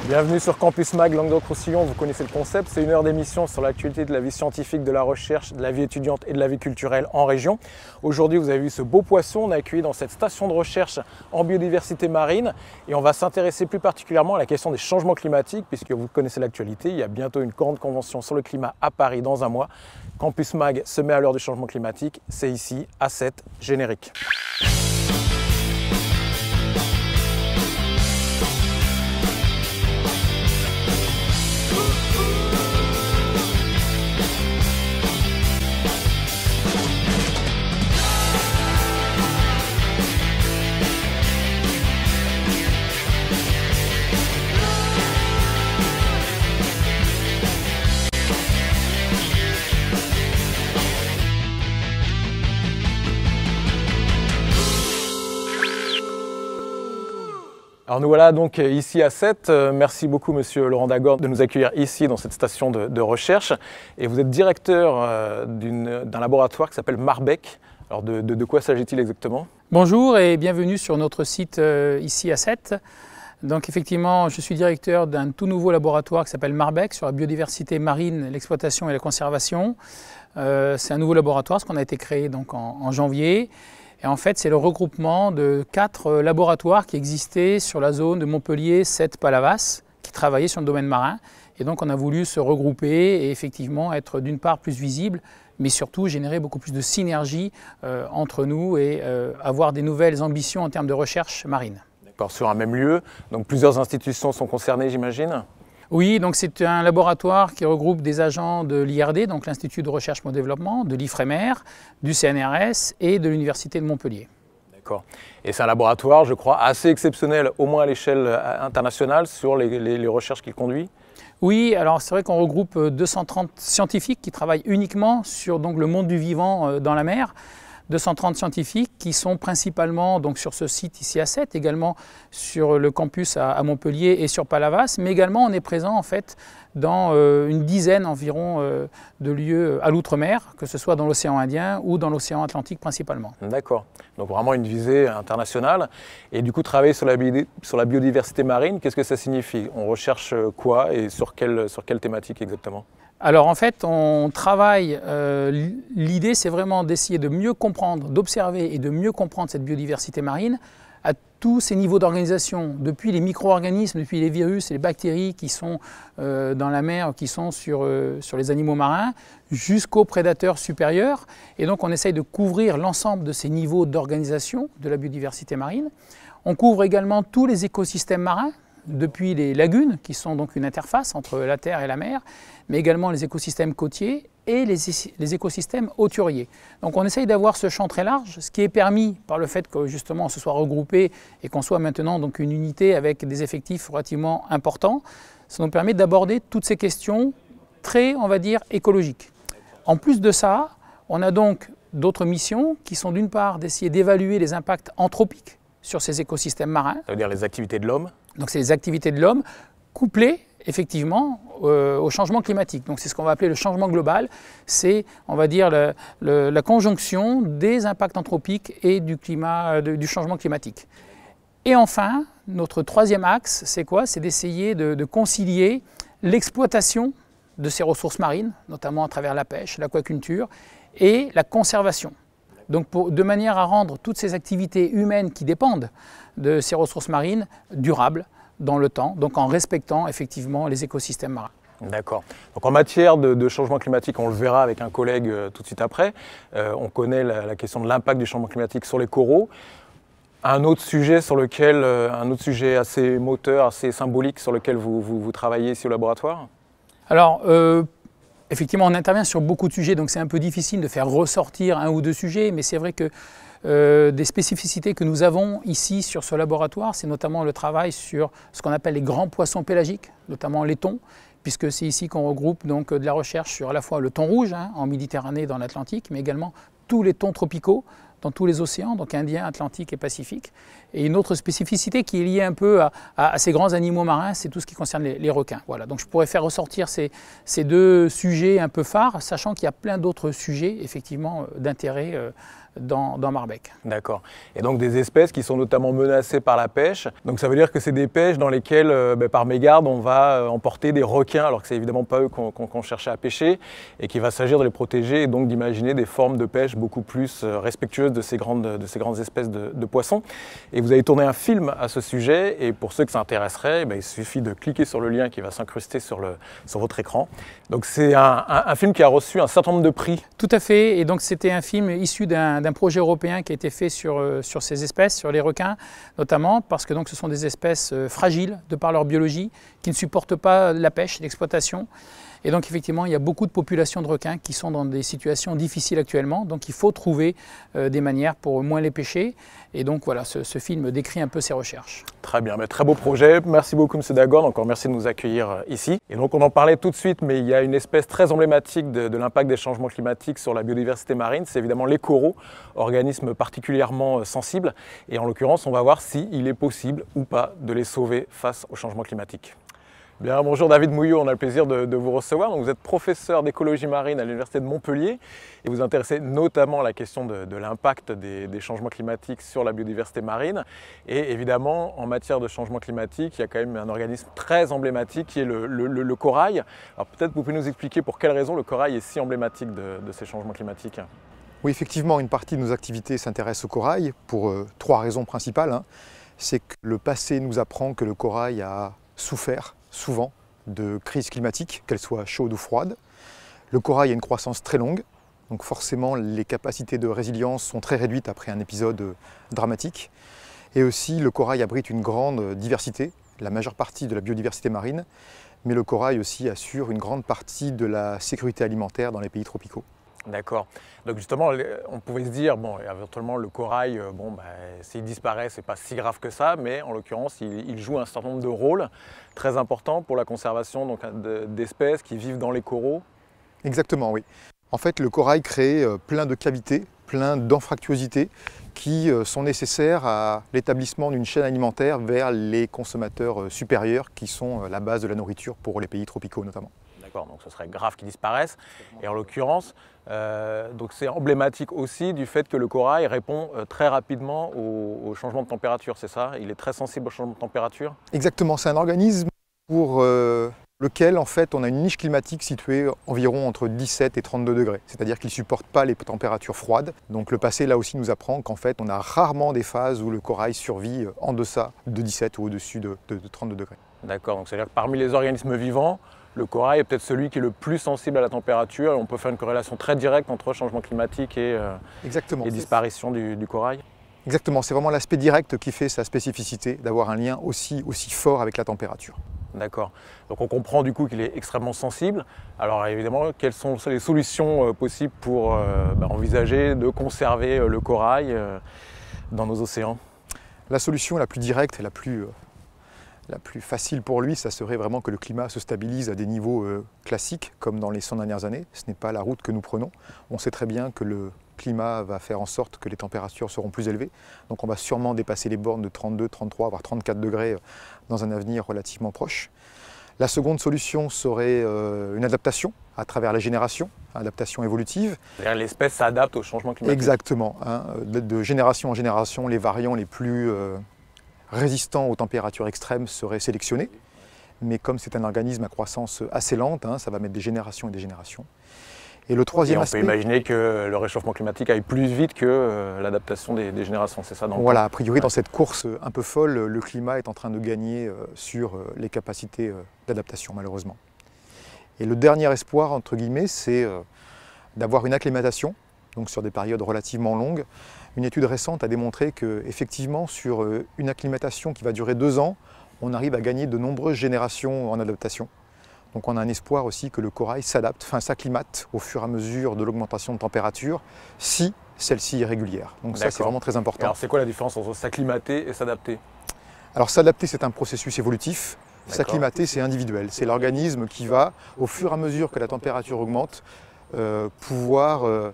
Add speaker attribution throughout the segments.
Speaker 1: Bienvenue sur Campus Mag Languedoc-Roussillon, vous connaissez le concept, c'est une heure d'émission sur l'actualité de la vie scientifique, de la recherche, de la vie étudiante et de la vie culturelle en région. Aujourd'hui, vous avez vu ce beau poisson, on a accueilli dans cette station de recherche en biodiversité marine et on va s'intéresser plus particulièrement à la question des changements climatiques puisque vous connaissez l'actualité, il y a bientôt une grande convention sur le climat à Paris dans un mois. Campus Mag se met à l'heure du changement climatique, c'est ici à 7, générique. Alors nous voilà donc ici à 7. Merci beaucoup Monsieur Laurent Dagor de nous accueillir ici dans cette station de recherche. Et vous êtes directeur d'un laboratoire qui s'appelle Marbec. Alors de quoi s'agit-il exactement?
Speaker 2: Bonjour et bienvenue sur notre site ici à 7. Donc effectivement, je suis directeur d'un tout nouveau laboratoire qui s'appelle Marbec sur la biodiversité marine, l'exploitation et la conservation. C'est un nouveau laboratoire, ce qu'on a été créé donc en janvier. Et en fait, c'est le regroupement de 4 laboratoires qui existaient sur la zone de Montpellier, Sète, Palavas, qui travaillaient sur le domaine marin. Et donc, on a voulu se regrouper et effectivement être d'une part plus visible, mais surtout générer beaucoup plus de synergie entre nous et avoir des nouvelles ambitions en termes de recherche marine.
Speaker 1: D'accord, sur un même lieu, donc plusieurs institutions sont concernées, j'imagine?
Speaker 2: Oui, donc c'est un laboratoire qui regroupe des agents de l'IRD, donc l'Institut de recherche pour le développement, de l'IFREMER, du CNRS et de l'Université de Montpellier.
Speaker 1: D'accord. Et c'est un laboratoire, je crois, assez exceptionnel, au moins à l'échelle internationale, sur les recherches qu'il conduit?
Speaker 2: Oui, alors c'est vrai qu'on regroupe 230 scientifiques qui travaillent uniquement sur donc, le monde du vivant dans la mer. 230 scientifiques qui sont principalement donc, sur ce site ici à 7, également sur le campus à Montpellier et sur Palavas, mais également on est présent en fait dans une dizaine environ de lieux à l'outre-mer, que ce soit dans l'océan Indien ou dans l'océan Atlantique principalement.
Speaker 1: D'accord, donc vraiment une visée internationale. Et du coup, travailler sur la biodiversité marine, qu'est-ce que ça signifie? On recherche quoi et sur quelle thématique exactement?
Speaker 2: Alors en fait, on travaille, l'idée c'est vraiment d'essayer de mieux comprendre, d'observer et de mieux comprendre cette biodiversité marine à tous ces niveaux d'organisation, depuis les micro-organismes, depuis les virus et les bactéries qui sont dans la mer, qui sont sur les animaux marins, jusqu'aux prédateurs supérieurs. Et donc on essaye de couvrir l'ensemble de ces niveaux d'organisation de la biodiversité marine. On couvre également tous les écosystèmes marins, depuis les lagunes, qui sont donc une interface entre la terre et la mer, mais également les écosystèmes côtiers et les écosystèmes hauturiers. Donc on essaye d'avoir ce champ très large, ce qui est permis par le fait que justement on se soit regroupé et qu'on soit maintenant donc une unité avec des effectifs relativement importants. Ça nous permet d'aborder toutes ces questions très, on va dire, écologiques. En plus de ça, on a donc d'autres missions qui sont d'une part d'essayer d'évaluer les impacts anthropiques sur ces écosystèmes marins. Ça veut
Speaker 1: dire les activités de l'homme?
Speaker 2: Donc c'est les activités de l'homme couplées effectivement au changement climatique. Donc c'est ce qu'on va appeler le changement global. C'est, on va dire, la conjonction des impacts anthropiques et du changement climatique. Et enfin, notre troisième axe, c'est quoi? C'est d'essayer de concilier l'exploitation de ces ressources marines, notamment à travers la pêche, l'aquaculture, et la conservation. Donc de manière à rendre toutes ces activités humaines qui dépendent de ces ressources marines durables dans le temps, donc en respectant effectivement les écosystèmes marins.
Speaker 1: D'accord. Donc en matière de changement climatique, on le verra avec un collègue tout de suite après, on connaît la question de l'impact du changement climatique sur les coraux. Un autre sujet assez moteur, assez symbolique sur lequel vous travaillez ici au laboratoire?
Speaker 2: Alors, effectivement, on intervient sur beaucoup de sujets, donc c'est un peu difficile de faire ressortir un ou deux sujets, mais c'est vrai que des spécificités que nous avons ici sur ce laboratoire, c'est notamment le travail sur ce qu'on appelle les grands poissons pélagiques, notamment les thons, puisque c'est ici qu'on regroupe donc de la recherche sur à la fois le thon rouge en Méditerranée et dans l'Atlantique, mais également tous les thons tropicaux dans tous les océans, donc Indien, Atlantique et Pacifique. Et une autre spécificité qui est liée un peu à ces grands animaux marins, c'est tout ce qui concerne les requins. Voilà. Donc je pourrais faire ressortir ces deux sujets un peu phares, sachant qu'il y a plein d'autres sujets effectivement d'intérêt dans Marbec.
Speaker 1: D'accord. Et donc des espèces qui sont notamment menacées par la pêche. Donc ça veut dire que c'est des pêches dans lesquelles, par mégarde, on va emporter des requins, alors que c'est évidemment pas eux qu'on cherchait à pêcher, et qu'il va s'agir de les protéger et donc d'imaginer des formes de pêche beaucoup plus respectueuses de ces grandes espèces de poissons. Et vous avez tourné un film à ce sujet, et pour ceux que ça intéresserait, il suffit de cliquer sur le lien qui va s'incruster sur votre écran. Donc c'est un film qui a reçu un certain nombre de prix.
Speaker 2: Tout à fait, et donc c'était un film issu d'un projet européen qui a été fait sur ces espèces, sur les requins notamment, parce que donc, ce sont des espèces fragiles de par leur biologie, qui ne supportent pas la pêche, l'exploitation. Et donc effectivement, il y a beaucoup de populations de requins qui sont dans des situations difficiles actuellement, donc il faut trouver des manières pour moins les pêcher. Et donc voilà, ce film décrit un peu ces recherches.
Speaker 1: Très bien, très beau projet. Merci beaucoup M. Dagorn, encore merci de nous accueillir ici. Et donc on en parlait tout de suite, mais il y a une espèce très emblématique de l'impact des changements climatiques sur la biodiversité marine, c'est évidemment les coraux, organismes particulièrement sensibles. Et en l'occurrence, on va voir s'il est possible ou pas de les sauver face au changement climatique. Bien, bonjour David Mouillot, on a le plaisir de vous recevoir. Donc, vous êtes professeur d'écologie marine à l'Université de Montpellier et vous intéressez notamment à la question de l'impact des changements climatiques sur la biodiversité marine. Et évidemment, en matière de changement climatique, il y a quand même un organisme très emblématique qui est le corail. Alors peut-être vous pouvez nous expliquer pour quelles raisons le corail est si emblématique de ces changements climatiques.
Speaker 3: Oui, effectivement, une partie de nos activités s'intéresse au corail pour 3 raisons principales. C'est que le passé nous apprend que le corail a souffert souvent de crises climatiques, qu'elles soient chaudes ou froides. Le corail a une croissance très longue, donc forcément les capacités de résilience sont très réduites après un épisode dramatique. Et aussi le corail abrite une grande diversité, la majeure partie de la biodiversité marine, mais le corail aussi assure une grande partie de la sécurité alimentaire dans les pays tropicaux.
Speaker 1: D'accord. Donc justement, on pouvait se dire, bon, éventuellement le corail, s'il disparaît, c'est pas si grave que ça, mais en l'occurrence, il joue un certain nombre de rôles très importants pour la conservation d'espèces qui vivent dans les coraux.
Speaker 3: Exactement, oui. En fait, le corail crée plein de cavités, plein d'anfractuosités qui sont nécessaires à l'établissement d'une chaîne alimentaire vers les consommateurs supérieurs qui sont la base de la nourriture pour les pays tropicaux notamment.
Speaker 1: D'accord, donc ce serait grave qu'ils disparaissent. Et en l'occurrence, donc c'est emblématique aussi du fait que le corail répond très rapidement au changement de température, c'est ça? Il est très sensible au changement de température?
Speaker 3: Exactement, c'est un organisme pour lequel en fait on a une niche climatique située environ entre 17 et 32 degrés. C'est-à-dire qu'il ne supporte pas les températures froides. Donc le passé là aussi nous apprend qu'en fait on a rarement des phases où le corail survit en deçà de 17 ou au-dessus de 32 degrés.
Speaker 1: D'accord, donc c'est-à-dire que parmi les organismes vivants, le corail est peut-être celui qui est le plus sensible à la température et on peut faire une corrélation très directe entre changement climatique et disparition du corail.
Speaker 3: Exactement, c'est vraiment l'aspect direct qui fait sa spécificité, d'avoir un lien aussi fort avec la température.
Speaker 1: D'accord, donc on comprend du coup qu'il est extrêmement sensible. Alors évidemment, quelles sont les solutions possibles pour envisager de conserver le corail dans nos océans?
Speaker 3: La solution la plus directe et la plus facile pour lui, ça serait vraiment que le climat se stabilise à des niveaux classiques, comme dans les 100 dernières années. Ce n'est pas la route que nous prenons. On sait très bien que le climat va faire en sorte que les températures seront plus élevées. Donc on va sûrement dépasser les bornes de 32, 33, voire 34 degrés dans un avenir relativement proche. La seconde solution serait une adaptation à travers les générations, adaptation évolutive.
Speaker 1: L'espèce s'adapte au changement climatique.
Speaker 3: Exactement. De génération en génération, les variants les plus résistants aux températures extrêmes seraient sélectionnés. Mais comme c'est un organisme à croissance assez lente, ça va mettre des générations et des générations. Et le troisième aspect...
Speaker 1: On peut imaginer que le réchauffement climatique aille plus vite que l'adaptation des générations, c'est ça?
Speaker 3: Voilà, a priori dans cette course un peu folle, le climat est en train de gagner sur les capacités d'adaptation malheureusement. Et le dernier espoir, entre guillemets, c'est d'avoir une acclimatation, donc sur des périodes relativement longues. Une étude récente a démontré qu'effectivement, sur une acclimatation qui va durer 2 ans, on arrive à gagner de nombreuses générations en adaptation. Donc on a un espoir aussi que le corail s'acclimate au fur et à mesure de l'augmentation de température, si celle-ci est régulière. Donc ça c'est vraiment très important.
Speaker 1: Alors c'est quoi la différence entre s'acclimater et s'adapter?
Speaker 3: Alors s'adapter c'est un processus évolutif, s'acclimater c'est individuel. C'est l'organisme qui va, au fur et à mesure que la température augmente, pouvoir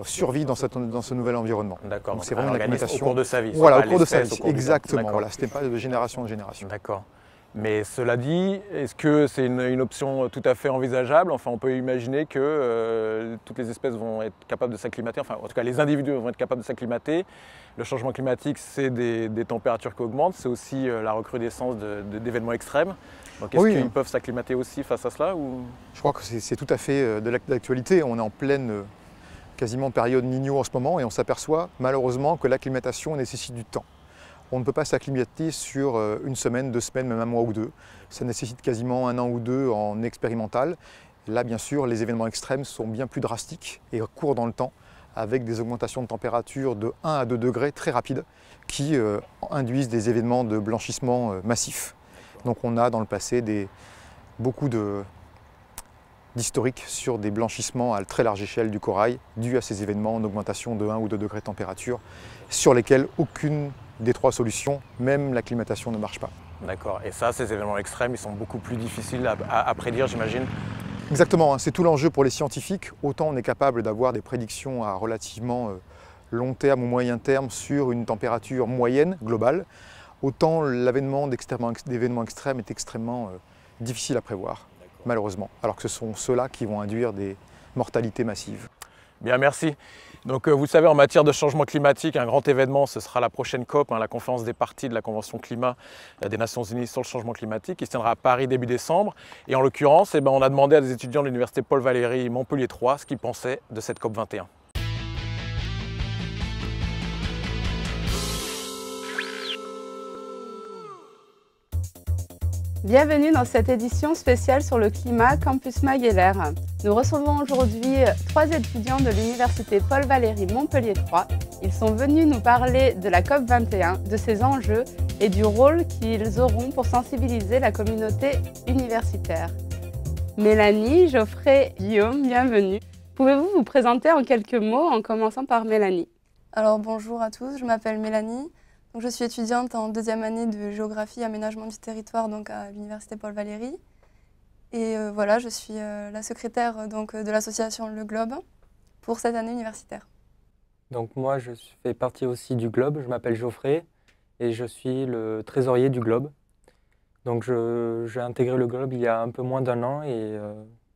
Speaker 3: survivre dans ce nouvel environnement.
Speaker 1: D'accord, donc
Speaker 3: c'est vraiment une acclimatation
Speaker 1: au cours de sa vie.
Speaker 3: Voilà, au cours de sa vie, exactement. Voilà, ce n'est pas de génération en génération.
Speaker 1: D'accord. Mais cela dit, est-ce que c'est une option tout à fait envisageable? Enfin, on peut imaginer que toutes les espèces vont être capables de s'acclimater, enfin en tout cas les individus vont être capables de s'acclimater. Le changement climatique, c'est des températures qui augmentent, c'est aussi la recrudescence d'événements extrêmes. Donc est-ce qu'ils peuvent s'acclimater aussi face à cela ou...
Speaker 3: Je crois que c'est tout à fait de l'actualité. On est en pleine quasiment période Niño en ce moment et on s'aperçoit malheureusement que l'acclimatation nécessite du temps. On ne peut pas s'acclimater sur une semaine, 2 semaines, même un mois ou 2. Ça nécessite quasiment 1 an ou 2 en expérimental. Et là, bien sûr, les événements extrêmes sont bien plus drastiques et courts dans le temps, avec des augmentations de température de 1 à 2 degrés très rapides qui induisent des événements de blanchissement massifs. Donc on a dans le passé beaucoup d'historiques sur des blanchissements à très large échelle du corail dus à ces événements en augmentation de 1 ou 2 degrés de température sur lesquels aucune des 3 solutions, même l'acclimatation ne marche pas.
Speaker 1: D'accord, et ça, ces événements extrêmes, ils sont beaucoup plus difficiles à prédire, j'imagine?
Speaker 3: Exactement, hein, c'est tout l'enjeu pour les scientifiques. Autant on est capable d'avoir des prédictions à relativement long terme ou moyen terme sur une température moyenne globale, autant l'avènement d'événements extrêmes est extrêmement difficile à prévoir, malheureusement, alors que ce sont ceux-là qui vont induire des mortalités massives.
Speaker 1: Bien, merci. Donc vous le savez, en matière de changement climatique, un grand événement, ce sera la prochaine COP, la conférence des parties de la Convention climat des Nations Unies sur le changement climatique, qui se tiendra à Paris début décembre. Et en l'occurrence, on a demandé à des étudiants de l'université Paul Valéry Montpellier 3 ce qu'ils pensaient de cette COP 21.
Speaker 4: Bienvenue dans cette édition spéciale sur le climat Campus Maguelère. Nous recevons aujourd'hui 3 étudiants de l'université Paul Valéry Montpellier 3. Ils sont venus nous parler de la COP 21, de ses enjeux et du rôle qu'ils auront pour sensibiliser la communauté universitaire. Mélanie, Geoffrey, Guillaume, bienvenue. Pouvez-vous vous présenter en quelques mots en commençant par Mélanie?
Speaker 5: Alors bonjour à tous, je m'appelle Mélanie. Donc, je suis étudiante en 2e année de géographie et aménagement du territoire donc à l'université Paul Valéry. Et voilà, je suis la secrétaire de l'association Le Globe pour cette année universitaire.
Speaker 6: Donc moi, je fais partie aussi du Globe, je m'appelle Geoffrey et je suis le trésorier du Globe. Donc j'ai intégré le Globe il y a un peu moins d'1 an et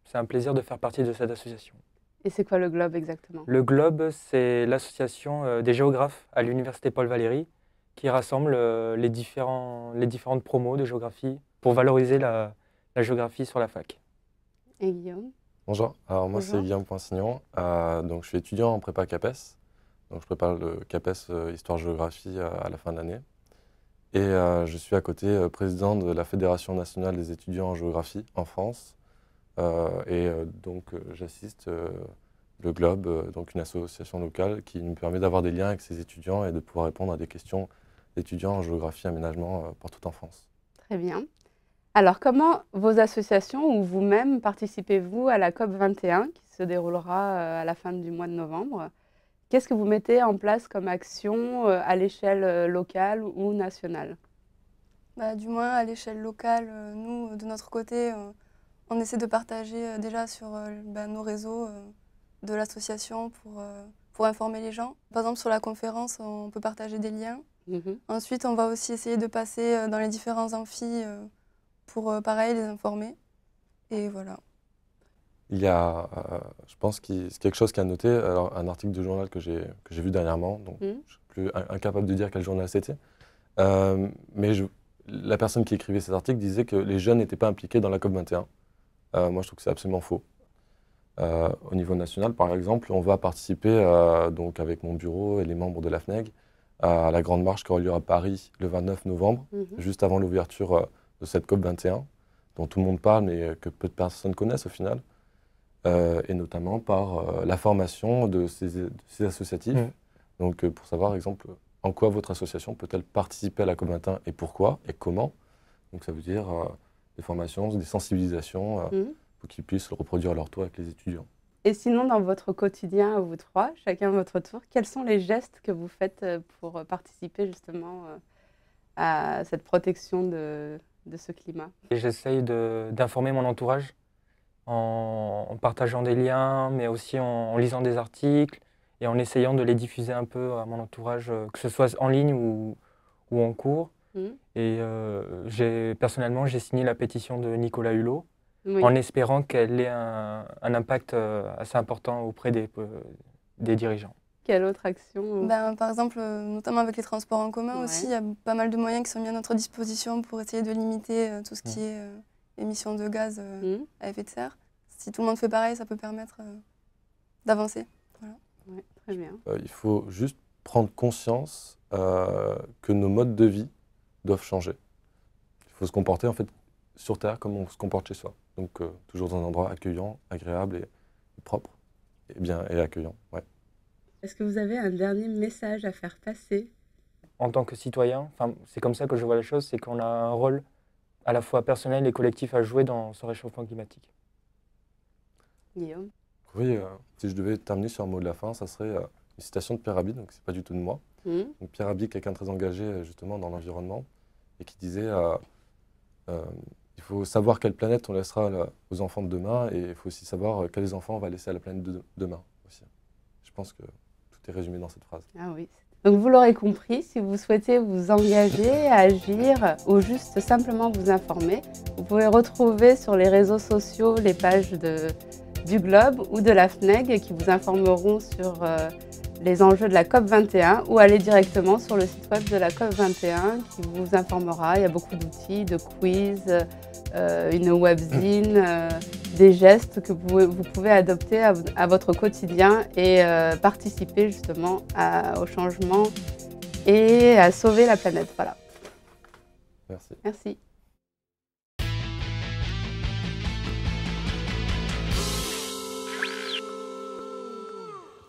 Speaker 6: c'est un plaisir de faire partie de cette association.
Speaker 4: Et c'est quoi le Globe exactement?
Speaker 6: Le Globe, c'est l'association des géographes à l'université Paul Valéry qui rassemble les différentes promos de géographie pour valoriser la géographie sur la fac.
Speaker 4: Et Guillaume?
Speaker 7: Bonjour, alors moi c'est Guillaume Poinsignon, donc je suis étudiant en prépa CAPES, donc je prépare le CAPES Histoire-Géographie à la fin de l'année et je suis à côté président de la Fédération nationale des étudiants en géographie en France donc j'assiste le Globe, donc une association locale qui nous permet d'avoir des liens avec ces étudiants et de pouvoir répondre à des questions d'étudiants en géographie et aménagement partout en France.
Speaker 4: Très bien. Alors, comment vos associations ou vous-même participez-vous à la COP 21 qui se déroulera à la fin du mois de novembre? Qu'est-ce que vous mettez en place comme action à l'échelle locale ou nationale?
Speaker 5: Du moins, à l'échelle locale, nous, de notre côté, on essaie de partager déjà sur nos réseaux de l'association pour informer les gens. Par exemple, sur la conférence, on peut partager des liens. Ensuite, on va aussi essayer de passer dans les différents amphis pour, pareil, les informer. Et voilà.
Speaker 7: Il y a, je pense, c'est quelque chose qui a noté, alors, un article de journal que j'ai vu dernièrement, donc je ne suis plus incapable de dire quel journal c'était. Mais la personne qui écrivait cet article disait que les jeunes n'étaient pas impliqués dans la COP 21. Moi, je trouve que c'est absolument faux. Au niveau national, par exemple, on va participer, donc avec mon bureau et les membres de l'AFNEG, à la grande marche qui aura lieu à Paris le 29 novembre, juste avant l'ouverture de cette COP 21, dont tout le monde parle, mais que peu de personnes connaissent au final, et notamment par la formation de ces associatifs. Donc, pour savoir, par exemple, en quoi votre association peut-elle participer à la COP 21 et pourquoi et comment. Donc, ça veut dire des formations, des sensibilisations, pour qu'ils puissent le reproduire à leur tour avec les étudiants.
Speaker 4: Et sinon, dans votre quotidien, vous trois, chacun à votre tour, quels sont les gestes que vous faites pour participer justement à cette protection de ce climat?
Speaker 6: J'essaye d'informer mon entourage en partageant des liens, mais aussi en lisant des articles et en essayant de les diffuser un peu à mon entourage, que ce soit en ligne ou en cours. Et personnellement, j'ai signé la pétition de Nicolas Hulot
Speaker 4: Oui.
Speaker 6: en espérant qu'elle ait un impact assez important auprès des dirigeants.
Speaker 4: Quelle autre action?
Speaker 5: Ben, par exemple, notamment avec les transports en commun
Speaker 4: Ouais.
Speaker 5: aussi, il y a pas mal de moyens qui sont mis à notre disposition pour essayer de limiter tout ce qui est émissions de gaz à effet de serre. Si tout le monde fait pareil, ça peut permettre d'avancer. Voilà.
Speaker 4: Ouais, très bien.
Speaker 7: Il faut juste prendre conscience que nos modes de vie doivent changer. Il faut se comporter en fait sur Terre comme on se comporte chez soi. Donc toujours dans un endroit accueillant, agréable et propre et accueillant. Ouais.
Speaker 4: Est-ce que vous avez un dernier message à faire passer?
Speaker 6: En tant que citoyen, c'est comme ça que je vois les choses, c'est qu'on a un rôle à la fois personnel et collectif à jouer dans ce réchauffement climatique.
Speaker 4: Guillaume?
Speaker 7: Oui, si je devais terminer sur un mot de la fin, ça serait une citation de Pierre Rabhi, donc c'est pas du tout de moi. Donc Pierre Rabhi, quelqu'un de très engagé justement dans l'environnement, et qui disait il faut savoir quelle planète on laissera aux enfants de demain, et il faut aussi savoir quels enfants on va laisser à la planète de demain aussi. Je pense que tout est résumé dans cette phrase.
Speaker 4: Ah oui. Donc vous l'aurez compris, si vous souhaitez vous engager à agir ou juste simplement vous informer, vous pouvez retrouver sur les réseaux sociaux les pages du Globe ou de la FNEG qui vous informeront sur les enjeux de la COP21 ou aller directement sur le site web de la COP21 qui vous informera. Il y a beaucoup d'outils, de quiz, une webzine, des gestes que vous pouvez adopter à votre quotidien et participer justement au changement et à sauver la planète. Voilà.
Speaker 7: Merci.
Speaker 4: Merci.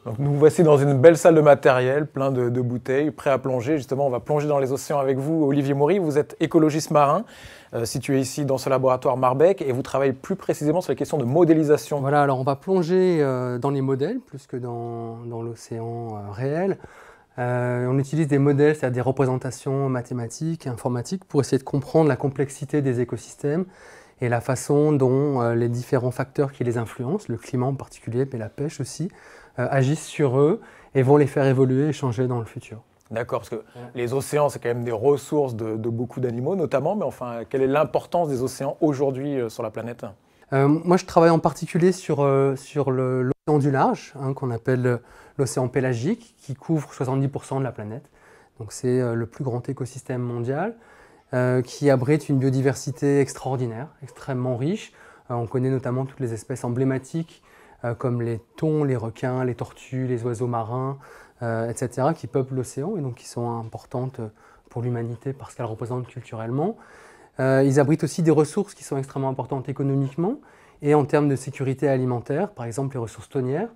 Speaker 1: Donc nous voici dans une belle salle de matériel, plein de bouteilles, prêts à plonger. Justement, on va plonger dans les océans avec vous. Olivier Maury, vous êtes écologiste marin, situé ici dans ce laboratoire Marbec, et vous travaillez plus précisément sur les questions de modélisation.
Speaker 8: Voilà, alors on va plonger dans les modèles plus que dans l'océan réel. On utilise des modèles, c'est-à-dire des représentations mathématiques et informatiques, pour essayer de comprendre la complexité des écosystèmes et la façon dont les différents facteurs qui les influencent, le climat en particulier, mais la pêche aussi, agissent sur eux et vont les faire évoluer et changer dans le futur.
Speaker 1: D'accord, parce que les océans, c'est quand même des ressources de beaucoup d'animaux notamment, mais enfin, quelle est l'importance des océans aujourd'hui sur la planète?
Speaker 8: Moi, je travaille en particulier sur l'océan du large, qu'on appelle l'océan pélagique, qui couvre 70% de la planète. Donc c'est le plus grand écosystème mondial, qui abrite une biodiversité extraordinaire, extrêmement riche. On connaît notamment toutes les espèces emblématiques, comme les thons, les requins, les tortues, les oiseaux marins, etc., qui peuplent l'océan et donc qui sont importantes pour l'humanité parce qu'elles représentent culturellement. Ils abritent aussi des ressources qui sont extrêmement importantes économiquement et en termes de sécurité alimentaire, par exemple les ressources thonières,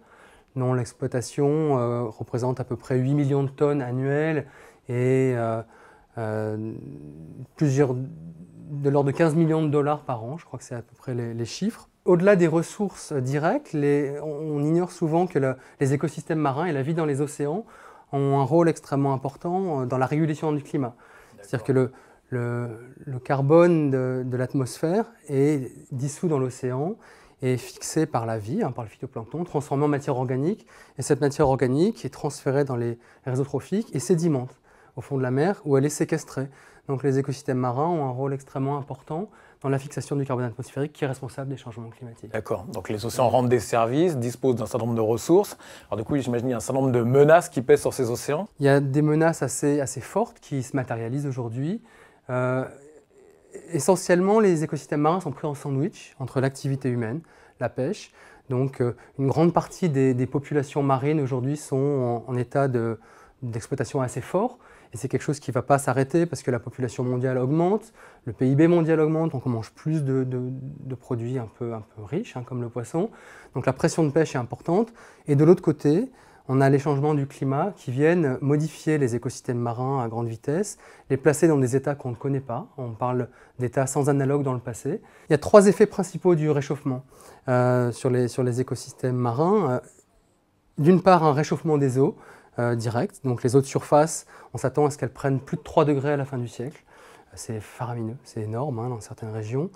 Speaker 8: dont l'exploitation représente à peu près 8 millions de tonnes annuelles et de l'ordre de 15 millions de dollars par an, je crois que c'est à peu près les chiffres. Au-delà des ressources directes, on ignore souvent que les écosystèmes marins et la vie dans les océans ont un rôle extrêmement important dans la régulation du climat. C'est-à-dire que le carbone de l'atmosphère est dissous dans l'océan et fixé par la vie, par le phytoplancton, transformé en matière organique. Et cette matière organique est transférée dans les réseaux trophiques et sédimente au fond de la mer où elle est séquestrée. Donc les écosystèmes marins ont un rôle extrêmement important dans la fixation du carbone atmosphérique qui est responsable des changements climatiques.
Speaker 1: D'accord, donc les océans rendent des services, disposent d'un certain nombre de ressources. Alors du coup, j'imagine qu'il y a un certain nombre de menaces qui pèsent sur ces océans.
Speaker 8: Il y a des menaces assez fortes qui se matérialisent aujourd'hui. Essentiellement, les écosystèmes marins sont pris en sandwich entre l'activité humaine, la pêche. Donc une grande partie des populations marines aujourd'hui sont en état d'exploitation assez fort. Et c'est quelque chose qui ne va pas s'arrêter parce que la population mondiale augmente, le PIB mondial augmente, donc on mange plus de produits un peu riches, comme le poisson. Donc la pression de pêche est importante. Et de l'autre côté, on a les changements du climat qui viennent modifier les écosystèmes marins à grande vitesse, les placer dans des états qu'on ne connaît pas. On parle d'états sans analogue dans le passé. Il y a 3 effets principaux du réchauffement sur les écosystèmes marins. D'une part, un réchauffement des eaux direct. Donc les eaux de surface, on s'attend à ce qu'elles prennent plus de 3 degrés à la fin du siècle. C'est faramineux, c'est énorme dans certaines régions.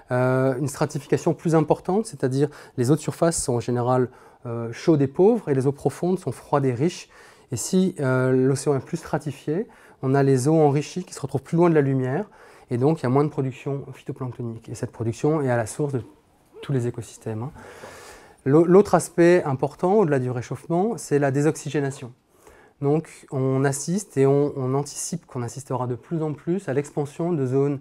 Speaker 8: Une stratification plus importante, c'est-à-dire les eaux de surface sont en général chaudes et pauvres et les eaux profondes sont froides et riches. Et si l'océan est plus stratifié, on a les eaux enrichies qui se retrouvent plus loin de la lumière, et donc il y a moins de production phytoplanctonique. Et cette production est à la source de tous les écosystèmes. L'autre aspect important, au-delà du réchauffement, c'est la désoxygénation. Donc on assiste et on anticipe qu'on assistera de plus en plus à l'expansion de zones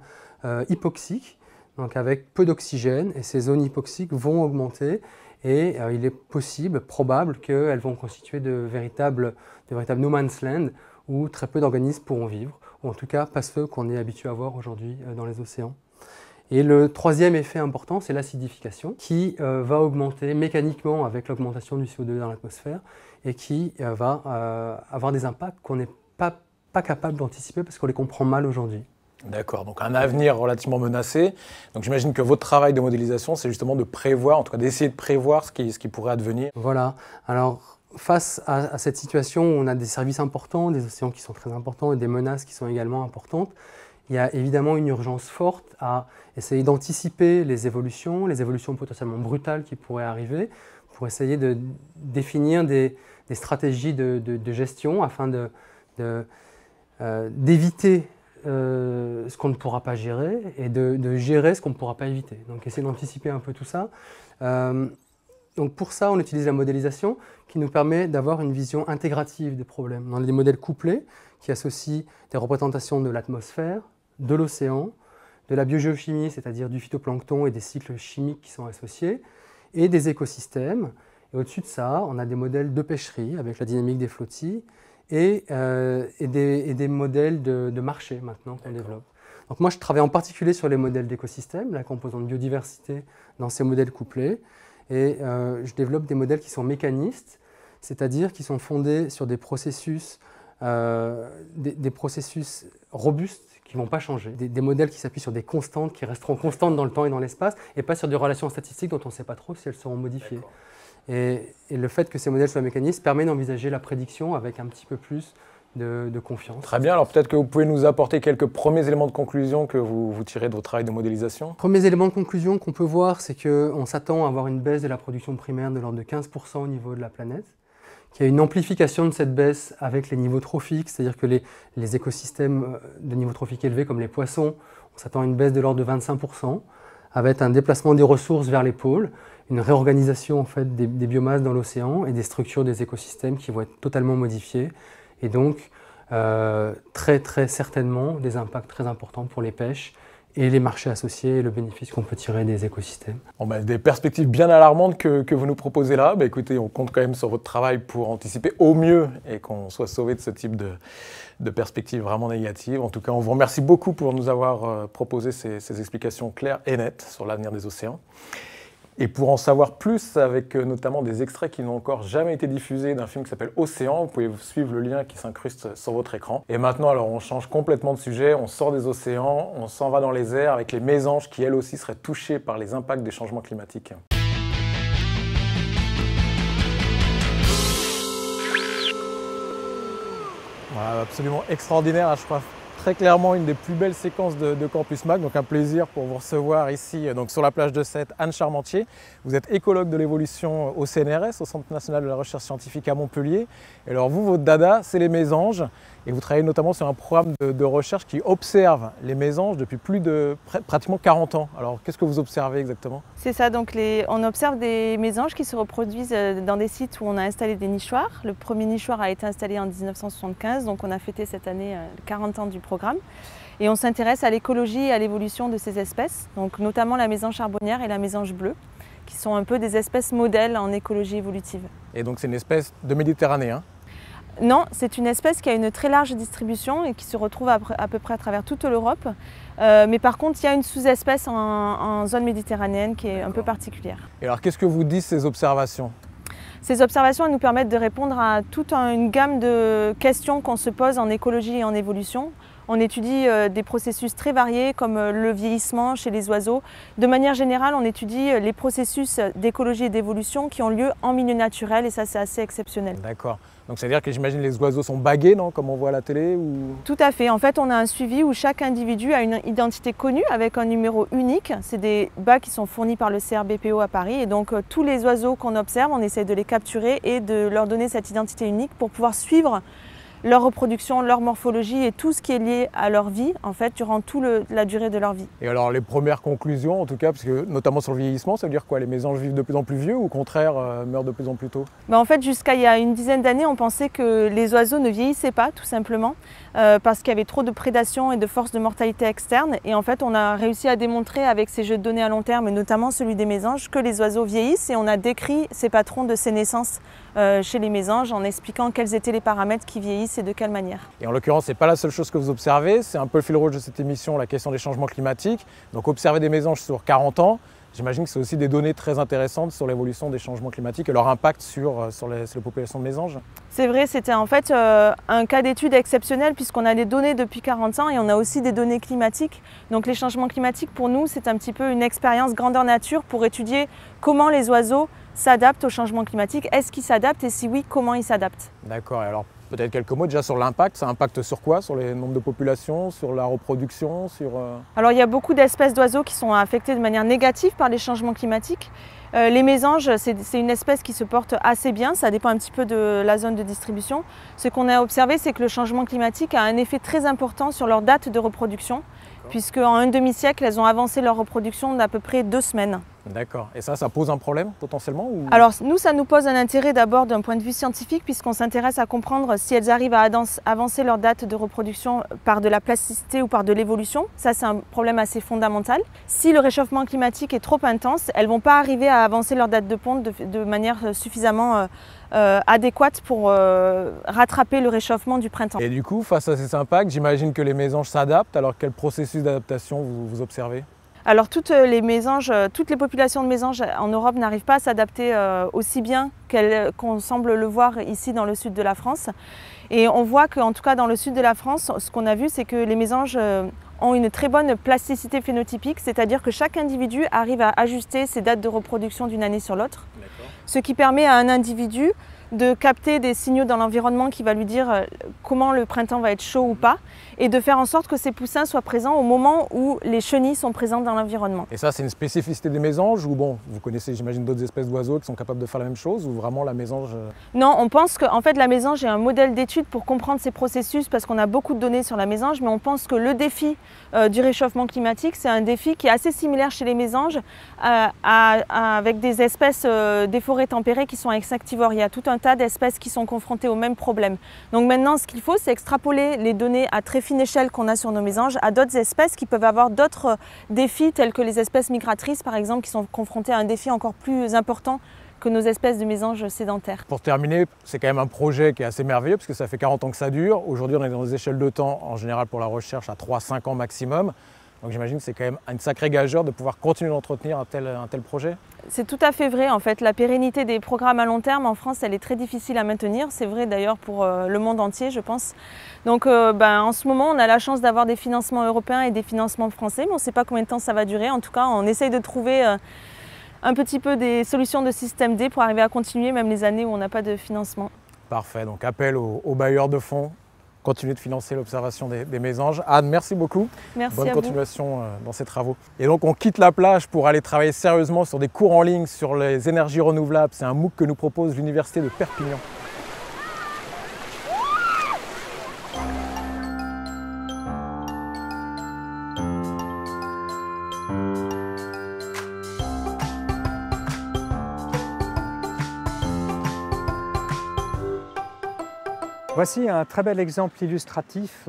Speaker 8: hypoxiques, donc avec peu d'oxygène, et ces zones hypoxiques vont augmenter, et il est possible, probable, qu'elles vont constituer de véritables no man's land, où très peu d'organismes pourront vivre, ou en tout cas pas ceux qu'on est habitué à voir aujourd'hui dans les océans. Et le troisième effet important, c'est l'acidification, qui va augmenter mécaniquement avec l'augmentation du CO2 dans l'atmosphère, et qui va avoir des impacts qu'on n'est pas capable d'anticiper parce qu'on les comprend mal aujourd'hui.
Speaker 1: D'accord, donc un avenir relativement menacé. Donc j'imagine que votre travail de modélisation, c'est justement de prévoir, en tout cas d'essayer de prévoir ce qui pourrait advenir.
Speaker 8: Voilà. Alors, face à cette situation où on a des services importants, des océans qui sont très importants et des menaces qui sont également importantes, il y a évidemment une urgence forte à essayer d'anticiper les évolutions potentiellement brutales qui pourraient arriver, pour essayer de définir des stratégies de gestion afin d'éviter ce qu'on ne pourra pas gérer et de gérer ce qu'on ne pourra pas éviter. Donc essayer d'anticiper un peu tout ça. Donc pour ça, on utilise la modélisation qui nous permet d'avoir une vision intégrative des problèmes. On a des modèles couplés qui associent des représentations de l'atmosphère, de l'océan, de la biogéochimie, c'est-à-dire du phytoplancton et des cycles chimiques qui sont associés, et des écosystèmes. Et au-dessus de ça, on a des modèles de pêcherie avec la dynamique des flottilles et des modèles de marché maintenant qu'on développe. Donc moi, je travaille en particulier sur les modèles d'écosystèmes, la composante biodiversité dans ces modèles couplés. Et je développe des modèles qui sont mécanistes, c'est-à-dire qui sont fondés sur des processus robustes qui ne vont pas changer. Des modèles qui s'appuient sur des constantes, qui resteront constantes dans le temps et dans l'espace, et pas sur des relations statistiques dont on ne sait pas trop si elles seront modifiées. Et le fait que ces modèles soient mécanistes permet d'envisager la prédiction avec un petit peu plus de confiance.
Speaker 1: Très bien, alors peut-être que vous pouvez nous apporter quelques premiers éléments de conclusion que vous tirez de votre travail de modélisation.
Speaker 8: Premiers éléments de conclusion qu'on peut voir, c'est qu'on s'attend à avoir une baisse de la production primaire de l'ordre de 15% au niveau de la planète, qu'il y a une amplification de cette baisse avec les niveaux trophiques, c'est-à-dire que les écosystèmes de niveau trophique élevé comme les poissons, on s'attend à une baisse de l'ordre de 25%, avec un déplacement des ressources vers les pôles, une réorganisation en fait, des biomasses dans l'océan et des structures des écosystèmes qui vont être totalement modifiées. Et donc, très certainement, des impacts très importants pour les pêches et les marchés associés et le bénéfice qu'on peut tirer des écosystèmes.
Speaker 1: Bon, des perspectives bien alarmantes que vous nous proposez là. Écoutez, on compte quand même sur votre travail pour anticiper au mieux et qu'on soit sauvé de ce type de perspectives vraiment négatives. En tout cas, on vous remercie beaucoup pour nous avoir proposé ces explications claires et nettes sur l'avenir des océans. Et pour en savoir plus, avec notamment des extraits qui n'ont encore jamais été diffusés d'un film qui s'appelle Océan, vous pouvez suivre le lien qui s'incruste sur votre écran. Et maintenant, alors, on change complètement de sujet, on sort des océans, on s'en va dans les airs avec les mésanges qui, elles aussi, seraient touchées par les impacts des changements climatiques. Voilà, absolument extraordinaire, je crois. Très clairement une des plus belles séquences de Campus Mag, donc un plaisir pour vous recevoir ici donc sur la plage de Sète, Anne Charmentier. Vous êtes écologue de l'évolution au CNRS, au Centre national de la recherche scientifique à Montpellier. Et alors vous, votre dada, c'est les mésanges et vous travaillez notamment sur un programme de recherche qui observe les mésanges depuis plus de pratiquement 40 ans. Alors qu'est-ce que vous observez exactement?
Speaker 9: C'est ça, donc on observe des mésanges qui se reproduisent dans des sites où on a installé des nichoirs. Le premier nichoir a été installé en 1975, donc on a fêté cette année 40 ans du programme. Et on s'intéresse à l'écologie et à l'évolution de ces espèces, donc notamment la mésange charbonnière et la mésange bleue, qui sont un peu des espèces modèles en écologie évolutive. Et donc c'est une espèce de Méditerranée, hein? Non, c'est une espèce qui a une très large distribution et qui se retrouve à peu près à travers toute l'Europe. Mais par contre, il y a une sous-espèce en zone méditerranéenne qui est un peu particulière. Et alors, qu'est-ce que vous disent ces observations? Ces observations elles nous permettent de répondre à toute une gamme de questions qu'on se pose en écologie et en évolution. On étudie des processus très variés comme le vieillissement chez les oiseaux. De manière générale, on étudie les processus d'écologie et d'évolution qui ont lieu en milieu naturel et ça c'est assez exceptionnel.
Speaker 1: D'accord. Donc c'est-à-dire que j'imagine les oiseaux sont bagués, non, comme on voit à la télé ou...
Speaker 9: Tout à fait. En fait, on a un suivi où chaque individu a une identité connue avec un numéro unique. C'est des bacs qui sont fournis par le CRBPO à Paris. Et donc, tous les oiseaux qu'on observe, on essaie de les capturer et de leur donner cette identité unique pour pouvoir suivre leur reproduction, leur morphologie et tout ce qui est lié à leur vie, en fait, durant toute la durée de leur vie.
Speaker 1: Et alors les premières conclusions, en tout cas, parce que notamment sur le vieillissement, ça veut dire quoi? Les mésanges vivent de plus en plus vieux ou au contraire meurent de plus en plus tôt?
Speaker 9: En fait, jusqu'à il y a une dizaine d'années, on pensait que les oiseaux ne vieillissaient pas, tout simplement, parce qu'il y avait trop de prédation et de force de mortalité externe. Et en fait, on a réussi à démontrer avec ces jeux de données à long terme, et notamment celui des mésanges, que les oiseaux vieillissent et on a décrit ces patrons de ces naissances chez les mésanges en expliquant quels étaient les paramètres qui vieillissent et de quelle manière.
Speaker 1: Et en l'occurrence, ce n'est pas la seule chose que vous observez, c'est un peu le fil rouge de cette émission, la question des changements climatiques. Donc observer des mésanges sur 40 ans, j'imagine que c'est aussi des données très intéressantes sur l'évolution des changements climatiques et leur impact sur les populations de mésanges.
Speaker 9: C'est vrai, c'était en fait un cas d'étude exceptionnel puisqu'on a des données depuis 40 ans et on a aussi des données climatiques. Donc les changements climatiques pour nous, c'est un petit peu une expérience grandeur nature pour étudier comment les oiseaux s'adaptent au changement climatique. Est-ce qu'ils s'adaptent et si oui, comment ils s'adaptent?
Speaker 1: D'accord, et alors peut-être quelques mots déjà sur l'impact. Ça impacte sur quoi? Sur les nombres de populations, sur la reproduction, sur...
Speaker 9: Alors il y a beaucoup d'espèces d'oiseaux qui sont affectées de manière négative par les changements climatiques. Les mésanges, c'est une espèce qui se porte assez bien, ça dépend un petit peu de la zone de distribution. Ce qu'on a observé, c'est que le changement climatique a un effet très important sur leur date de reproduction, puisque en un demi-siècle, elles ont avancé leur reproduction d'à peu près 2 semaines.
Speaker 1: D'accord. Et ça pose un problème potentiellement ou...
Speaker 9: Alors nous, ça nous pose un intérêt d'abord d'un point de vue scientifique puisqu'on s'intéresse à comprendre si elles arrivent à avancer leur date de reproduction par de la plasticité ou par de l'évolution. Ça, c'est un problème assez fondamental. Si le réchauffement climatique est trop intense, elles ne vont pas arriver à avancer leur date de ponte de manière suffisamment adéquate pour rattraper le réchauffement du printemps.
Speaker 1: Et du coup, face à ces impacts, j'imagine que les mésanges s'adaptent. Alors quel processus d'adaptation vous observez?
Speaker 9: Alors toutes les populations de mésanges en Europe n'arrivent pas à s'adapter aussi bien qu'on semble le voir ici dans le sud de la France. Et on voit qu'en tout cas dans le sud de la France, ce qu'on a vu, c'est que les mésanges ont une très bonne plasticité phénotypique, c'est-à-dire que chaque individu arrive à ajuster ses dates de reproduction d'une année sur l'autre, ce qui permet à un individu de capter des signaux dans l'environnement qui va lui dire comment le printemps va être chaud ou pas et de faire en sorte que ces poussins soient présents au moment où les chenilles sont présentes dans l'environnement.
Speaker 1: Et ça, c'est une spécificité des mésanges ou bon, vous connaissez j'imagine d'autres espèces d'oiseaux qui sont capables de faire la même chose ou vraiment la mésange...
Speaker 9: Non, on pense qu'en fait la mésange est un modèle d'étude pour comprendre ces processus parce qu'on a beaucoup de données sur la mésange, mais on pense que le défi du réchauffement climatique, c'est un défi qui est assez similaire chez les mésanges avec des espèces des forêts tempérées qui sont insectivores. Il y a tout un tas d'espèces qui sont confrontées au même problème. Donc maintenant, ce qu'il faut, c'est extrapoler les données à très fine échelle qu'on a sur nos mésanges à d'autres espèces qui peuvent avoir d'autres défis, tels que les espèces migratrices, par exemple, qui sont confrontées à un défi encore plus important que nos espèces de mésanges sédentaires. Pour
Speaker 1: terminer, c'est quand même un projet qui est assez merveilleux parce que ça fait 40 ans que ça dure. Aujourd'hui, on est dans des échelles de temps, en général pour la recherche, à 3-5 ans maximum. Donc j'imagine que c'est quand même une sacrée gageure de pouvoir continuer d'entretenir un tel projet.
Speaker 9: C'est tout à fait vrai en fait. La pérennité des programmes à long terme en France, elle est très difficile à maintenir. C'est vrai d'ailleurs pour le monde entier, je pense. Donc en ce moment, on a la chance d'avoir des financements européens et des financements français, mais on ne sait pas combien de temps ça va durer. En tout cas, on essaye de trouver un petit peu des solutions de système D pour arriver à continuer même les années où on n'a pas de financement.
Speaker 1: Parfait, donc appel aux bailleurs de fonds. Continuer de financer l'observation des mésanges. Anne, merci beaucoup.
Speaker 9: Merci.
Speaker 1: Bonne continuation dans ces travaux. Et donc on quitte la plage pour aller travailler sérieusement sur des cours en ligne sur les énergies renouvelables. C'est un MOOC que nous propose l'Université de Perpignan.
Speaker 10: Voici un très bel exemple illustratif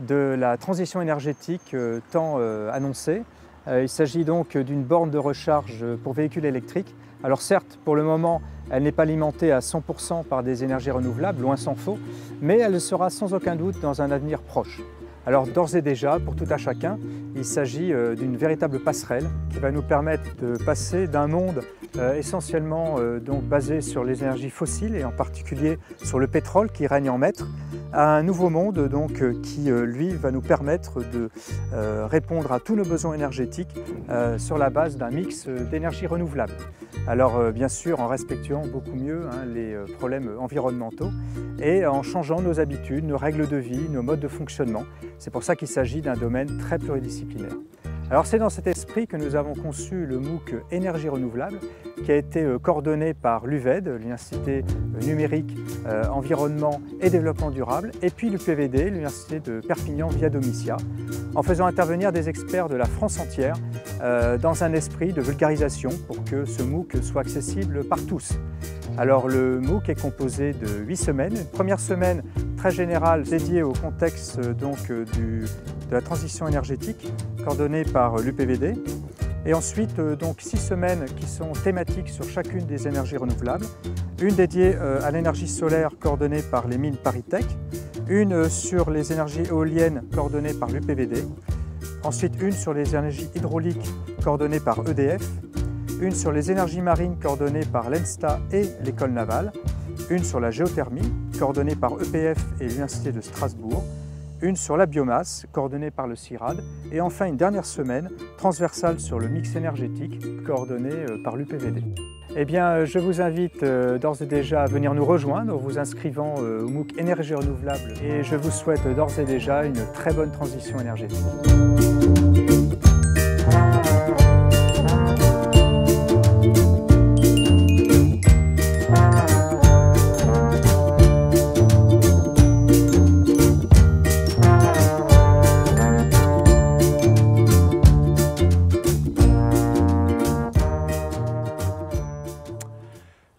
Speaker 10: de la transition énergétique tant annoncée. Il s'agit donc d'une borne de recharge pour véhicules électriques. Alors certes, pour le moment, elle n'est pas alimentée à 100% par des énergies renouvelables, loin s'en faut, mais elle le sera sans aucun doute dans un avenir proche. Alors d'ores et déjà, pour tout à chacun, il s'agit d'une véritable passerelle qui va nous permettre de passer d'un monde essentiellement donc basé sur les énergies fossiles et en particulier sur le pétrole qui règne en maître, à un nouveau monde donc, qui, lui, va nous permettre de répondre à tous nos besoins énergétiques sur la base d'un mix d'énergie renouvelable. Alors bien sûr en respectant beaucoup mieux les problèmes environnementaux et en changeant nos habitudes, nos règles de vie, nos modes de fonctionnement. C'est pour ça qu'il s'agit d'un domaine très pluridisciplinaire. Alors c'est dans cet esprit que nous avons conçu le MOOC Énergie renouvelable qui a été coordonné par l'UVED, l'Université numérique, environnement et développement durable, et puis l'UPVD, l'Université de Perpignan via Domitia, en faisant intervenir des experts de la France entière dans un esprit de vulgarisation pour que ce MOOC soit accessible par tous. Alors le MOOC est composé de 8 semaines. Une première semaine très générale dédiée au contexte de la transition énergétique coordonnée par l'UPVD. Et ensuite donc 6 semaines qui sont thématiques sur chacune des énergies renouvelables. Une dédiée à l'énergie solaire coordonnée par les mines ParisTech. Une sur les énergies éoliennes coordonnée par l'UPVD. Ensuite une sur les énergies hydrauliques coordonnée par EDF. Une sur les énergies marines coordonnée par l'ENSTA et l'école navale, une sur la géothermie coordonnée par EPF et l'Université de Strasbourg, une sur la biomasse coordonnée par le CIRAD et enfin une dernière semaine transversale sur le mix énergétique coordonnée par l'UPVD. Eh bien, je vous invite d'ores et déjà à venir nous rejoindre en vous inscrivant au MOOC Énergie renouvelable et je vous souhaite d'ores et déjà une très bonne transition énergétique.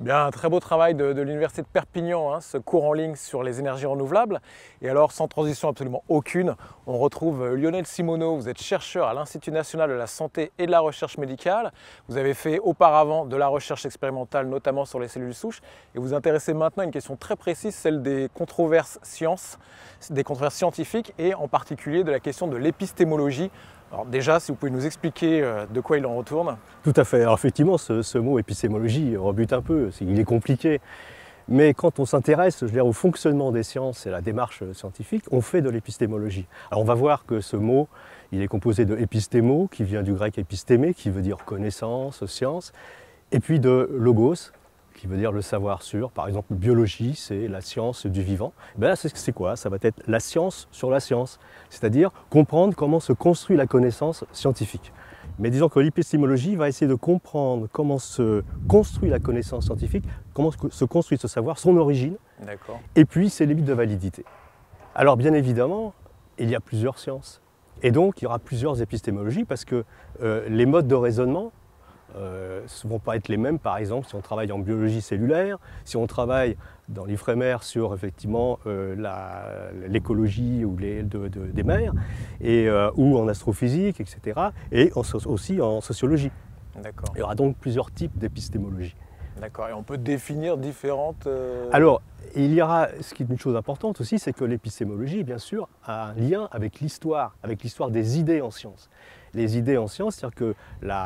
Speaker 1: Bien, un très beau travail de l'Université de Perpignan, ce cours en ligne sur les énergies renouvelables. Et alors, sans transition absolument aucune, on retrouve Lionel Simoneau. Vous êtes chercheur à l'Institut national de la santé et de la recherche médicale. Vous avez fait auparavant de la recherche expérimentale, notamment sur les cellules souches. Et vous vous intéressez maintenant à une question très précise, celle des controverses scientifiques et en particulier de la question de l'épistémologie. Alors déjà, si vous pouvez nous expliquer de quoi il en retourne.
Speaker 11: Tout à fait. Alors effectivement, ce mot épistémologie rebute un peu, il est compliqué. Mais quand on s'intéresse au fonctionnement des sciences et à la démarche scientifique, on fait de l'épistémologie. Alors on va voir que ce mot, il est composé de épistémo, qui vient du grec épistémé, qui veut dire connaissance, science, et puis de logos, qui veut dire le savoir sûr. Par exemple, biologie, c'est la science du vivant. Ben là, c'est quoi? Ça va être la science sur la science, c'est-à-dire comprendre comment se construit la connaissance scientifique. Mais disons que l'épistémologie va essayer de comprendre comment se construit la connaissance scientifique, comment se construit ce savoir, son origine, et puis ses limites de validité. Alors bien évidemment, il y a plusieurs sciences, et donc il y aura plusieurs épistémologies, parce que les modes de raisonnement ne vont pas être les mêmes, par exemple, si on travaille en biologie cellulaire, si on travaille dans l'IFREMER sur effectivement l'écologie des mers, ou en astrophysique, etc., et aussi en sociologie. Il y aura donc plusieurs types d'épistémologie.
Speaker 1: D'accord, et on peut définir différentes...
Speaker 11: Alors, il y aura, ce qui est une chose importante aussi, c'est que l'épistémologie, bien sûr, a un lien avec l'histoire des idées en sciences. Les idées en sciences, c'est-à-dire que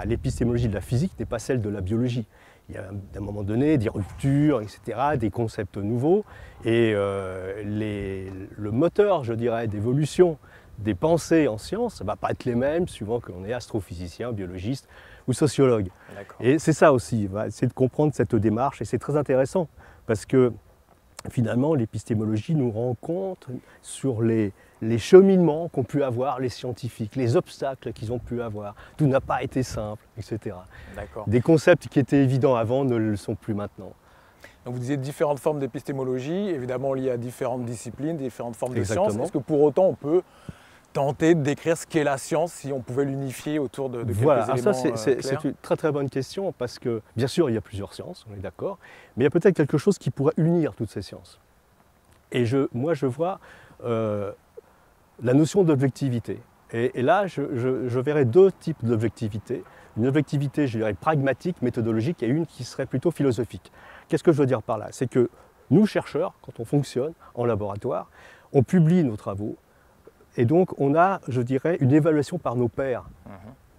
Speaker 11: l'épistémologie de la physique n'est pas celle de la biologie. Il y a à un moment donné des ruptures, etc., des concepts nouveaux, et le moteur, je dirais, d'évolution des pensées en sciences ne va pas être les mêmes suivant que l'on est astrophysicien, biologiste ou sociologue. Et c'est ça aussi, c'est de comprendre cette démarche, et c'est très intéressant, parce que finalement, l'épistémologie nous rend compte sur les cheminements qu'ont pu avoir les scientifiques, les obstacles qu'ils ont pu avoir. Tout n'a pas été simple, etc. Des concepts qui étaient évidents avant ne le sont plus maintenant.
Speaker 1: Donc vous disiez différentes formes d'épistémologie, évidemment liées à différentes disciplines, différentes formes de sciences. Est-ce que pour autant on peut tenter de décrire ce qu'est la science si on pouvait l'unifier autour de quelques éléments
Speaker 11: ça c'est une très très bonne question, parce que bien sûr il y a plusieurs sciences, on est d'accord, mais il y a peut-être quelque chose qui pourrait unir toutes ces sciences. Et moi je vois la notion d'objectivité. Et là je verrais deux types d'objectivité. Une objectivité, je dirais, pragmatique, méthodologique, et une qui serait plutôt philosophique. Qu'est-ce que je veux dire par là? C'est que nous, chercheurs, quand on fonctionne en laboratoire, on publie nos travaux, et donc on a, je dirais, une évaluation par nos pairs,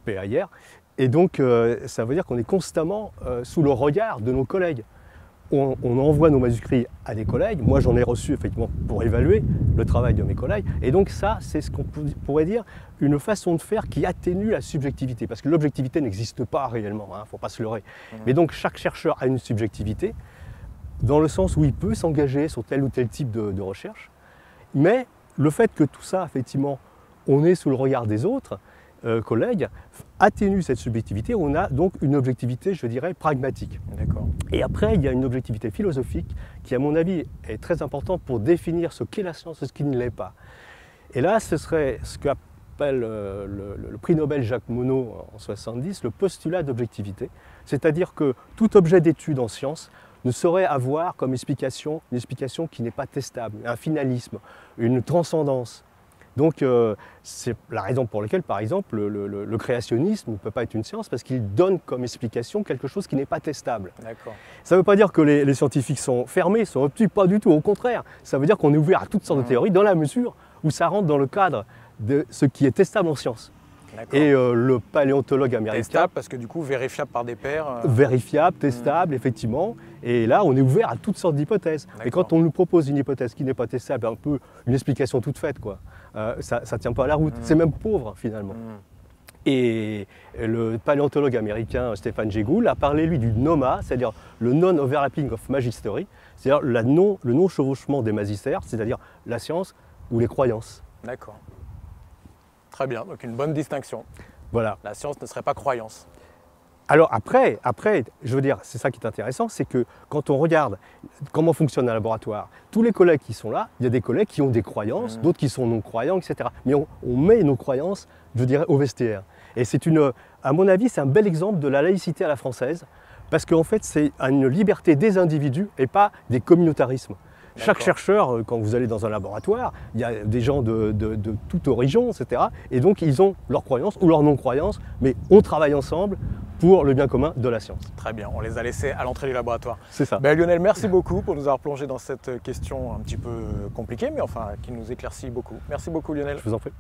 Speaker 11: PAIR, et donc ça veut dire qu'on est constamment sous le regard de nos collègues. on envoie nos manuscrits à des collègues. Moi, j'en ai reçu effectivement pour évaluer le travail de mes collègues. Et donc ça, c'est ce qu'on pourrait dire une façon de faire qui atténue la subjectivité. Parce que l'objectivité n'existe pas réellement, il ne faut pas se leurrer. Mais donc chaque chercheur a une subjectivité, dans le sens où il peut s'engager sur tel ou tel type de recherche. Mais le fait que tout ça, effectivement, on est sous le regard des autres collègues, atténue cette subjectivité. On a donc une objectivité, je dirais, pragmatique.
Speaker 1: D'accord.
Speaker 11: Et après, il y a une objectivité philosophique qui, à mon avis, est très importante pour définir ce qu'est la science et ce qui ne l'est pas. Et là, ce serait ce qu'appelle le prix Nobel Jacques Monod en 1970, le postulat d'objectivité. C'est-à-dire que tout objet d'étude en science ne saurait avoir comme explication une explication qui n'est pas testable, un finalisme, une transcendance. Donc c'est la raison pour laquelle, par exemple, le créationnisme ne peut pas être une science parce qu'il donne comme explication quelque chose qui n'est pas testable. Ça ne veut pas dire que les scientifiques sont fermés, sont obtus, pas du tout, au contraire. Ça veut dire qu'on est ouvert à toutes sortes de théories dans la mesure où ça rentre dans le cadre de ce qui est testable en science. Et le paléontologue américain...
Speaker 1: Testable parce que du coup, vérifiable par des pairs.
Speaker 11: Vérifiable, testable, effectivement. Et là, on est ouvert à toutes sortes d'hypothèses. Et quand on nous propose une hypothèse qui n'est pas testable, un peu une explication toute faite, quoi, ça ne tient pas à la route. C'est même pauvre, finalement. Et le paléontologue américain Stéphane Jay Gould a parlé, lui, du NOMA, c'est-à-dire le Non-Overlapping of Magistery, c'est-à-dire le non-chevauchement des magistères, c'est-à-dire la science ou les croyances.
Speaker 1: D'accord. Très bien, donc une bonne distinction.
Speaker 11: Voilà.
Speaker 1: La science ne serait pas croyance.
Speaker 11: Alors après, je veux dire, c'est ça qui est intéressant, c'est que quand on regarde comment fonctionne un laboratoire, tous les collègues qui sont là, il y a des collègues qui ont des croyances, d'autres qui sont non-croyants, etc. Mais on met nos croyances, je dirais, au vestiaire. Et c'est à mon avis, c'est un bel exemple de la laïcité à la française, parce qu'en fait, c'est une liberté des individus et pas des communautarismes. Chaque chercheur, quand vous allez dans un laboratoire, il y a des gens de toute origine, etc. Et donc, ils ont leurs croyances ou leurs non-croyances, mais on travaille ensemble pour le bien commun de la science.
Speaker 1: Très bien, on les a laissés à l'entrée du laboratoire.
Speaker 11: C'est ça.
Speaker 1: Lionel, merci beaucoup pour nous avoir plongé dans cette question un petit peu compliquée, mais enfin qui nous éclaircit beaucoup. Merci beaucoup Lionel.
Speaker 11: Je vous en prie.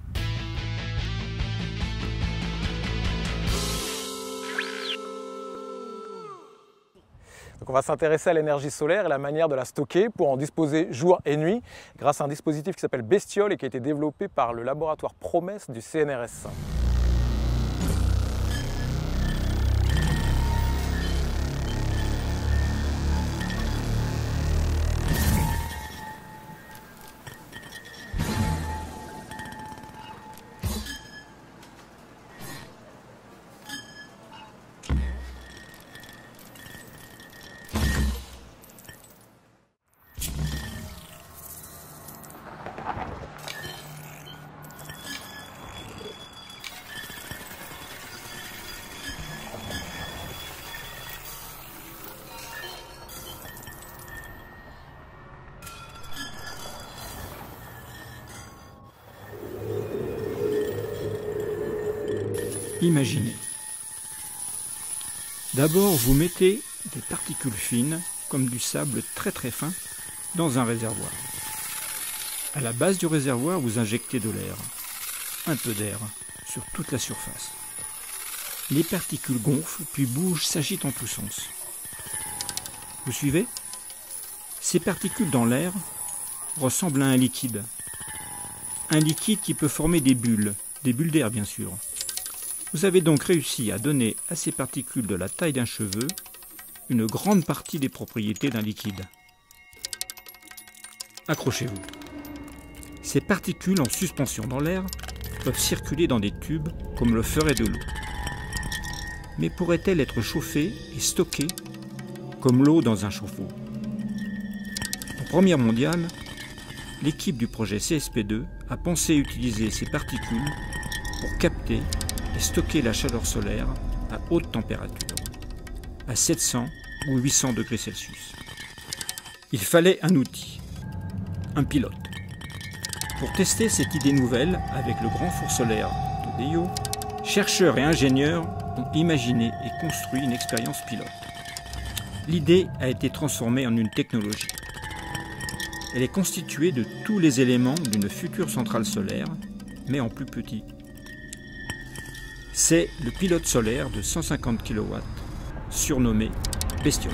Speaker 1: Donc on va s'intéresser à l'énergie solaire et la manière de la stocker pour en disposer jour et nuit grâce à un dispositif qui s'appelle Bestiole et qui a été développé par le laboratoire Promesse du CNRS.
Speaker 12: Imaginez. D'abord, vous mettez des particules fines, comme du sable très très fin, dans un réservoir. À la base du réservoir, vous injectez de l'air, un peu d'air, sur toute la surface. Les particules gonflent, puis bougent, s'agitent en tous sens. Vous suivez? Ces particules dans l'air ressemblent à un liquide. Un liquide qui peut former des bulles d'air bien sûr. Vous avez donc réussi à donner à ces particules de la taille d'un cheveu une grande partie des propriétés d'un liquide. Accrochez-vous. Ces particules en suspension dans l'air peuvent circuler dans des tubes comme le ferait de l'eau. Mais pourraient-elles être chauffées et stockées comme l'eau dans un chauffe-eau? En première mondiale, l'équipe du projet CSP2 a pensé utiliser ces particules pour capter et stocker la chaleur solaire à haute température, à 700 ou 800 degrés Celsius. Il fallait un outil, un pilote. Pour tester cette idée nouvelle avec le grand four solaire de Deyo, chercheurs et ingénieurs ont imaginé et construit une expérience pilote. L'idée a été transformée en une technologie. Elle est constituée de tous les éléments d'une future centrale solaire, mais en plus petit. C'est le pilote solaire de 150 kW, surnommé Bestiole.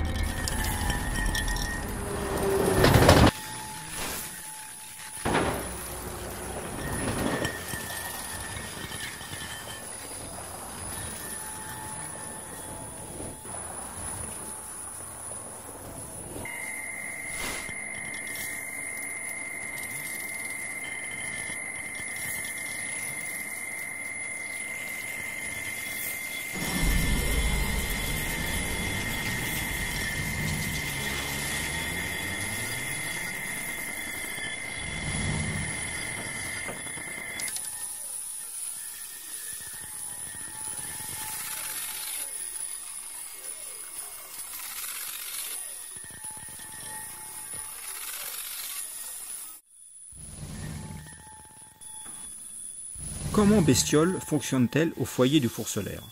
Speaker 12: Comment bestioles fonctionnent-elles au foyer du four solaire?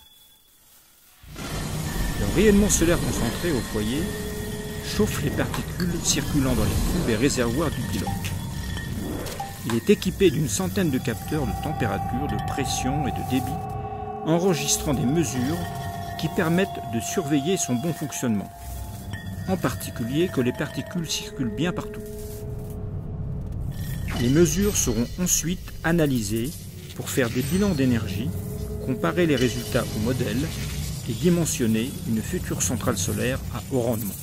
Speaker 12: Le rayonnement solaire concentré au foyer chauffe les particules circulant dans les tubes et réservoirs du pilote. Il est équipé d'une centaine de capteurs de température, de pression et de débit, enregistrant des mesures qui permettent de surveiller son bon fonctionnement, en particulier que les particules circulent bien partout. Les mesures seront ensuite analysées pour faire des bilans d'énergie, comparer les résultats au modèle et dimensionner une future centrale solaire à haut rendement.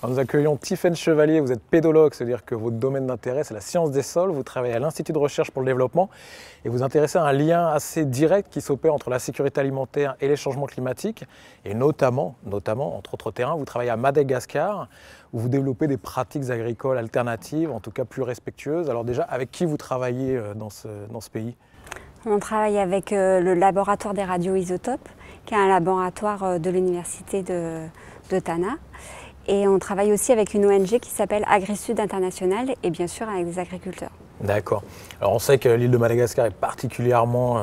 Speaker 1: Alors nous accueillons Tiffaine Chevalier, vous êtes pédologue, c'est-à-dire que votre domaine d'intérêt c'est la science des sols, vous travaillez à l'Institut de recherche pour le développement et vous intéressez à un lien assez direct qui s'opère entre la sécurité alimentaire et les changements climatiques et notamment, entre autres terrains, vous travaillez à Madagascar où vous développez des pratiques agricoles alternatives, en tout cas plus respectueuses. Alors déjà, avec qui vous travaillez dans ce pays?
Speaker 13: On travaille avec le laboratoire des radioisotopes, qui est un laboratoire de l'université de Tana. Et on travaille aussi avec une ONG qui s'appelle AgriSud International et bien sûr avec des agriculteurs.
Speaker 1: D'accord. Alors on sait que l'île de Madagascar est particulièrement,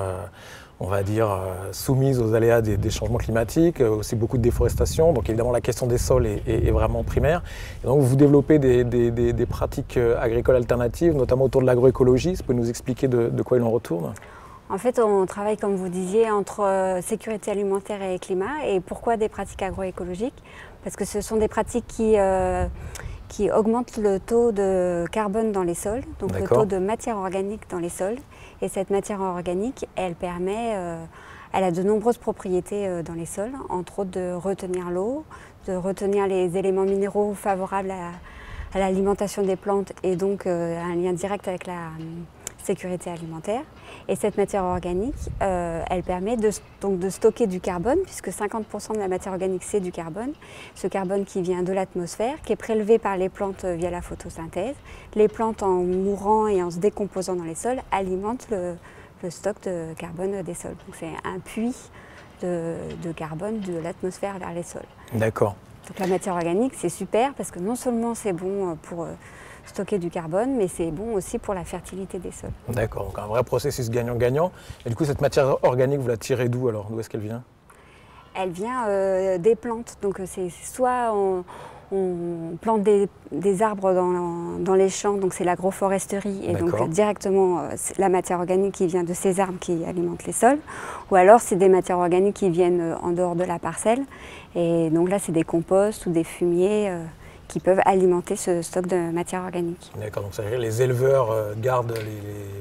Speaker 1: on va dire, soumise aux aléas des changements climatiques, aussi beaucoup de déforestation. Donc évidemment la question des sols est vraiment primaire. Et donc vous développez des pratiques agricoles alternatives, notamment autour de l'agroécologie. Vous pouvez nous expliquer de quoi il en retourne?
Speaker 13: En fait, on travaille, comme vous disiez, entre sécurité alimentaire et climat. Et pourquoi des pratiques agroécologiques? Parce que ce sont des pratiques qui augmentent le taux de carbone dans les sols, donc le taux de matière organique dans les sols. Et cette matière organique, elle a de nombreuses propriétés dans les sols, entre autres de retenir l'eau, de retenir les éléments minéraux favorables à l'alimentation des plantes et donc un lien direct avec la sécurité alimentaire. Et cette matière organique, elle permet donc de stocker du carbone, puisque 50% de la matière organique, c'est du carbone. Ce carbone qui vient de l'atmosphère, qui est prélevé par les plantes via la photosynthèse. Les plantes, en mourant et en se décomposant dans les sols, alimentent le stock de carbone des sols. Donc c'est un puits de carbone de l'atmosphère vers les sols.
Speaker 1: D'accord.
Speaker 13: Donc la matière organique, c'est super parce que non seulement c'est bon pour stocker du carbone, mais c'est bon aussi pour la fertilité des sols.
Speaker 1: D'accord, donc un vrai processus gagnant-gagnant. Et du coup, cette matière organique, vous la tirez d'où alors? D'où est-ce qu'elle vient?
Speaker 13: Elle vient des plantes. Donc c'est soit on plante des arbres dans les champs, donc c'est l'agroforesterie, et donc directement c'est la matière organique qui vient de ces arbres qui alimentent les sols, ou alors c'est des matières organiques qui viennent en dehors de la parcelle, et donc là c'est des composts ou des fumiers qui peuvent alimenter ce stock de matière organique.
Speaker 1: D'accord, donc ça veut dire que les éleveurs gardent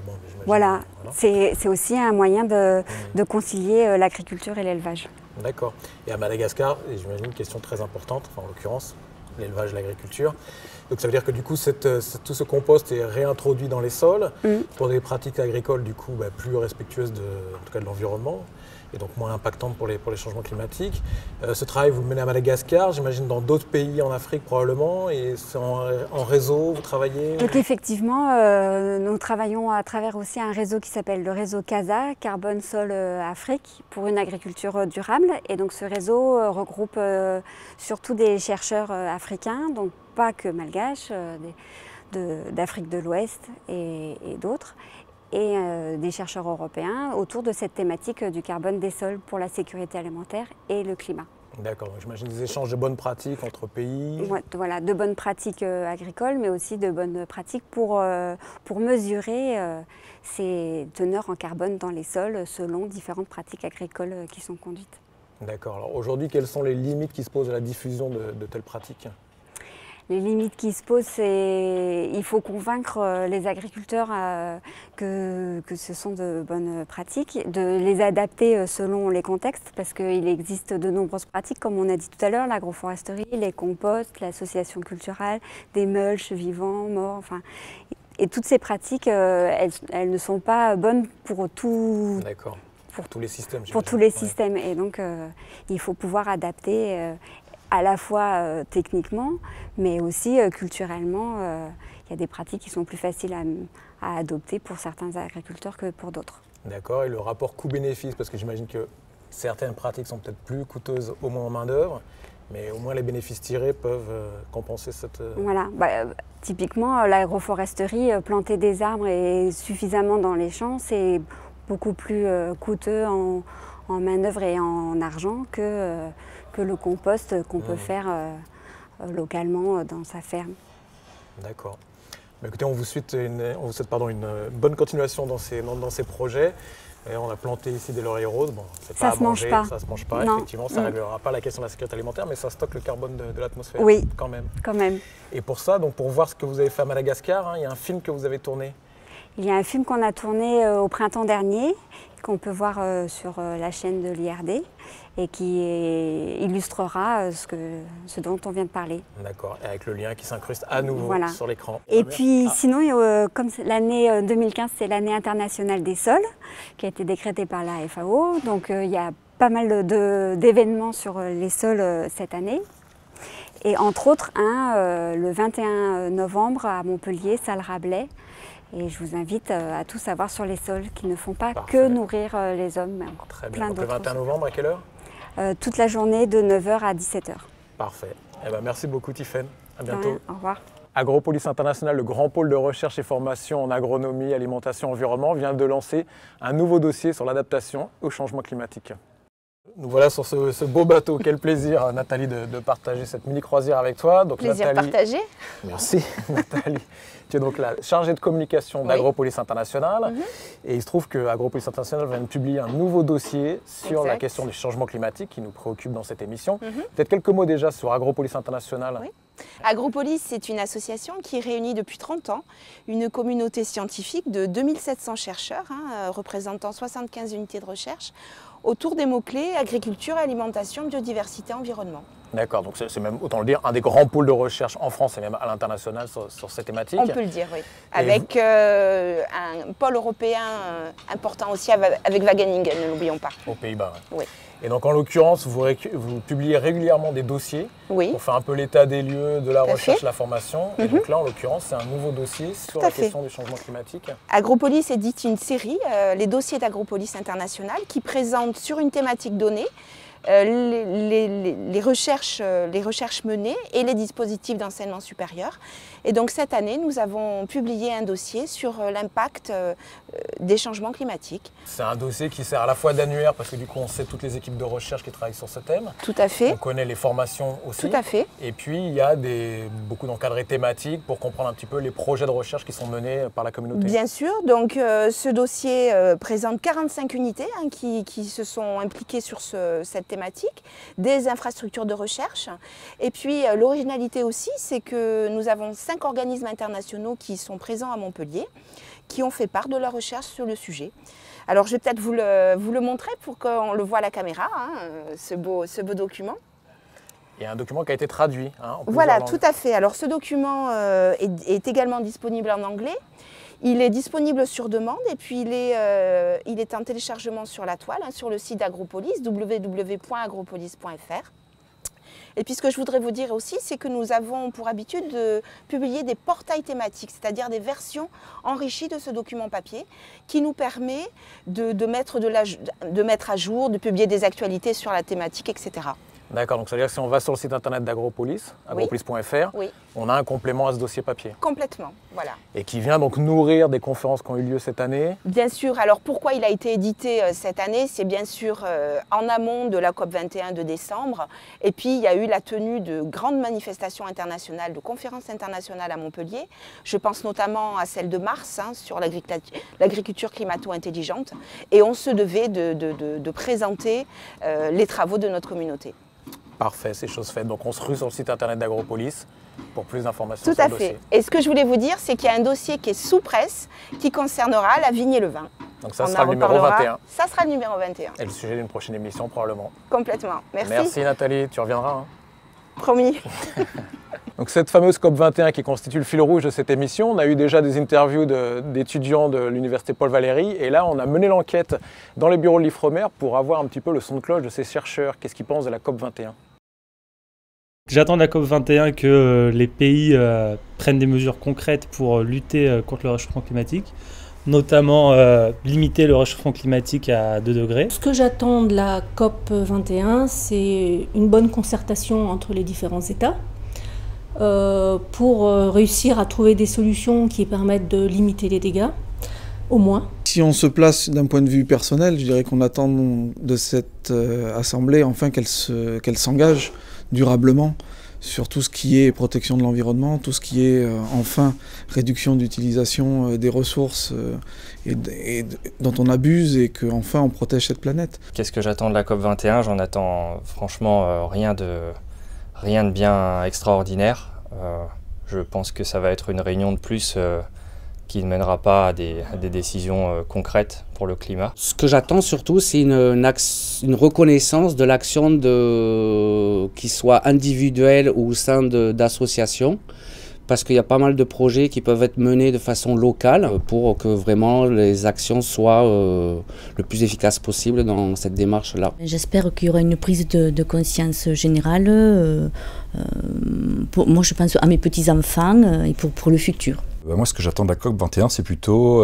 Speaker 1: Bon,
Speaker 13: voilà. C'est aussi un moyen de concilier l'agriculture et l'élevage.
Speaker 1: D'accord. Et à Madagascar, j'imagine une question très importante, enfin en l'occurrence, l'élevage, l'agriculture. Donc ça veut dire que du coup, tout ce compost est réintroduit dans les sols pour des pratiques agricoles du coup plus respectueuses en tout cas de l'environnement et donc moins impactantes pour les changements climatiques. Ce travail, vous le menez à Madagascar, j'imagine dans d'autres pays en Afrique probablement, et c'est en réseau, vous travaillez?
Speaker 13: Donc effectivement, nous travaillons à travers aussi un réseau qui s'appelle le réseau CASA, Carbone Sol Afrique, pour une agriculture durable. Et donc ce réseau regroupe surtout des chercheurs africains, donc pas que malgaches, d'Afrique de l'Ouest et d'autres, et des chercheurs européens autour de cette thématique du carbone des sols pour la sécurité alimentaire et le climat.
Speaker 1: D'accord, donc j'imagine des échanges de bonnes pratiques entre pays.
Speaker 13: Voilà, de bonnes pratiques agricoles, mais aussi de bonnes pratiques pour mesurer ces teneurs en carbone dans les sols selon différentes pratiques agricoles qui sont conduites.
Speaker 1: D'accord, alors aujourd'hui, quelles sont les limites qui se posent à la diffusion de telles pratiques?
Speaker 13: Les limites qui se posent, c'est qu'il faut convaincre les agriculteurs que ce sont de bonnes pratiques, de les adapter selon les contextes, parce qu'il existe de nombreuses pratiques, comme on a dit tout à l'heure, l'agroforesterie, les composts, l'association culturelle, des mulches vivants, morts, enfin... Et toutes ces pratiques, elles ne sont pas bonnes pour tout...
Speaker 1: D'accord, pour tous les systèmes.
Speaker 13: Pour tous les systèmes, et donc il faut pouvoir adapter à la fois techniquement, mais aussi culturellement. Il y a des pratiques qui sont plus faciles à adopter pour certains agriculteurs que pour d'autres.
Speaker 1: D'accord, et le rapport coût-bénéfice, parce que j'imagine que certaines pratiques sont peut-être plus coûteuses au moins en main-d'œuvre, mais au moins les bénéfices tirés peuvent compenser cette...
Speaker 13: Voilà, typiquement l'agroforesterie, planter des arbres et suffisamment dans les champs, c'est beaucoup plus coûteux en main-d'œuvre et en argent que le compost qu'on peut faire localement dans sa ferme.
Speaker 1: D'accord. Écoutez, on vous souhaite une bonne continuation dans ces projets. Et on a planté ici des lauriers roses. Bon, c'est pas à manger, ça se mange pas. Non. Effectivement, ça ne réglera pas la question de la sécurité alimentaire, mais ça stocke le carbone de l'atmosphère.
Speaker 13: Oui,
Speaker 1: quand même.
Speaker 13: Quand même.
Speaker 1: Et pour ça, donc pour voir ce que vous avez fait à Madagascar, il y a un film que vous avez tourné.
Speaker 13: Il y a un film qu'on a tourné au printemps dernier, qu'on peut voir sur la chaîne de l'IRD et qui illustrera ce dont on vient de parler.
Speaker 1: D'accord, et avec le lien qui s'incruste à nouveau sur l'écran.
Speaker 13: Et puis sinon, comme l'année 2015, c'est l'année internationale des sols, qui a été décrétée par la FAO, donc il y a pas mal d'événements sur les sols cette année. Et entre autres, le 21 novembre à Montpellier, salle Rabelais. Et je vous invite à tout savoir sur les sols qui ne font pas que nourrir les hommes, mais encore plein d'autres.
Speaker 1: Le 21 novembre, à quelle heure?
Speaker 13: Toute la journée de 9h à 17h.
Speaker 1: Parfait. Merci beaucoup Tiffaine. À bientôt.
Speaker 13: Au revoir.
Speaker 1: Agropolis International, le grand pôle de recherche et formation en agronomie, alimentation, environnement, vient de lancer un nouveau dossier sur l'adaptation au changement climatique. Nous voilà sur ce beau bateau. Quel plaisir, Nathalie, de partager cette mini-croisière avec toi. Donc,
Speaker 4: plaisir
Speaker 1: Nathalie,
Speaker 4: partagé.
Speaker 1: Merci, Nathalie. Tu es donc la chargée de communication d'Agropolis International. Et il se trouve que Agropolis International vient de publier un nouveau dossier sur la question du changement climatique qui nous préoccupe dans cette émission. Peut-être quelques mots déjà sur Agropolis International.
Speaker 14: Oui. Agropolis, c'est une association qui réunit depuis 30 ans une communauté scientifique de 2700 chercheurs, représentant 75 unités de recherche, autour des mots-clés agriculture, alimentation, biodiversité, environnement.
Speaker 1: D'accord, donc c'est même, autant le dire, un des grands pôles de recherche en France et même à l'international sur ces thématiques.
Speaker 14: On peut le dire, oui. Avec un pôle européen important aussi avec Wageningen, ne l'oublions pas.
Speaker 1: Aux Pays-Bas.
Speaker 14: Oui.
Speaker 1: Et donc en l'occurrence, vous publiez régulièrement des dossiers.
Speaker 14: Oui.
Speaker 1: On fait un peu l'état des lieux de la recherche, la formation. Et donc là, en l'occurrence, c'est un nouveau dossier sur la question du changement climatique.
Speaker 14: Agropolis édite une série, les dossiers d'Agropolis International, qui présentent sur une thématique donnée les recherches menées et les dispositifs d'enseignement supérieur. Et donc cette année, nous avons publié un dossier sur l'impact des changements climatiques.
Speaker 1: C'est un dossier qui sert à la fois d'annuaire, parce que du coup on sait toutes les équipes de recherche qui travaillent sur ce thème.
Speaker 14: Tout à fait.
Speaker 1: On connaît les formations aussi.
Speaker 14: Tout à fait.
Speaker 1: Et puis il y a beaucoup d'encadrés thématiques pour comprendre un petit peu les projets de recherche qui sont menés par la communauté.
Speaker 14: Bien sûr, donc ce dossier présente 45 unités qui se sont impliquées sur cette thématique, des infrastructures de recherche. Et puis l'originalité aussi, c'est que nous avons 5 organismes internationaux qui sont présents à Montpellier, qui ont fait part de leur recherche sur le sujet. Alors je vais peut-être vous le montrer pour qu'on le voit à la caméra, ce beau document.
Speaker 1: Il y a un document qui a été traduit.
Speaker 14: Voilà, tout à fait. Alors ce document est également disponible en anglais. Il est disponible sur demande et puis il est en téléchargement sur la toile, sur le site d'Agropolis, www.agropolis.fr. Et puis ce que je voudrais vous dire aussi, c'est que nous avons pour habitude de publier des portails thématiques, c'est-à-dire des versions enrichies de ce document papier qui nous permet de mettre à jour, de publier des actualités sur la thématique, etc.
Speaker 1: D'accord, donc ça veut dire que si on va sur le site internet d'Agropolis, agropolis.fr, on a un complément à ce dossier papier.
Speaker 14: Complètement, voilà.
Speaker 1: Et qui vient donc nourrir des conférences qui ont eu lieu cette année.
Speaker 14: Bien sûr, alors pourquoi il a été édité cette année? C'est bien sûr en amont de la COP21 de décembre. Et puis il y a eu la tenue de grandes manifestations internationales, de conférences internationales à Montpellier. Je pense notamment à celle de mars sur l'agriculture climato-intelligente. Et on se devait de présenter les travaux de notre communauté.
Speaker 1: Parfait, c'est chose faite. Donc on se rue sur le site internet d'Agropolis pour plus d'informations sur le dossier.
Speaker 14: Tout à fait. Et ce que je voulais vous dire, c'est qu'il y a un dossier qui est sous presse qui concernera la vigne et le vin.
Speaker 1: Donc ça sera le numéro 21.
Speaker 14: Ça sera le numéro 21.
Speaker 1: Et le sujet d'une prochaine émission probablement.
Speaker 14: Complètement. Merci.
Speaker 1: Merci Nathalie, tu reviendras.
Speaker 14: Promis.
Speaker 1: Donc cette fameuse COP21 qui constitue le fil rouge de cette émission, on a eu déjà des interviews d'étudiants de l'université Paul Valéry et là on a mené l'enquête dans les bureaux de l'Ifremer pour avoir un petit peu le son de cloche de ces chercheurs. Qu'est-ce qu'ils pensent de la COP21?
Speaker 15: J'attends de la COP21 que les pays prennent des mesures concrètes pour lutter contre le réchauffement climatique, notamment limiter le réchauffement climatique à 2 degrés.
Speaker 16: Ce que j'attends de la COP21, c'est une bonne concertation entre les différents États pour réussir à trouver des solutions qui permettent de limiter les dégâts, au moins.
Speaker 17: Si on se place d'un point de vue personnel, je dirais qu'on attend de cette assemblée enfin qu'elle s'engage durablement sur tout ce qui est protection de l'environnement, tout ce qui est enfin réduction d'utilisation des ressources dont on abuse et qu'enfin on protège cette planète.
Speaker 18: Qu'est-ce que j'attends de la COP21? J'en attends franchement rien de bien extraordinaire. Je pense que ça va être une réunion de plus qui ne mènera pas à des décisions concrètes pour le climat.
Speaker 19: Ce que j'attends surtout, c'est une reconnaissance de l'action qui soit individuelle ou au sein d'associations, parce qu'il y a pas mal de projets qui peuvent être menés de façon locale pour que vraiment les actions soient le plus efficaces possible dans cette démarche-là.
Speaker 20: J'espère qu'il y aura une prise de conscience générale. Moi, je pense à mes petits-enfants et pour le futur.
Speaker 21: Moi, ce que j'attends de la COP21, c'est plutôt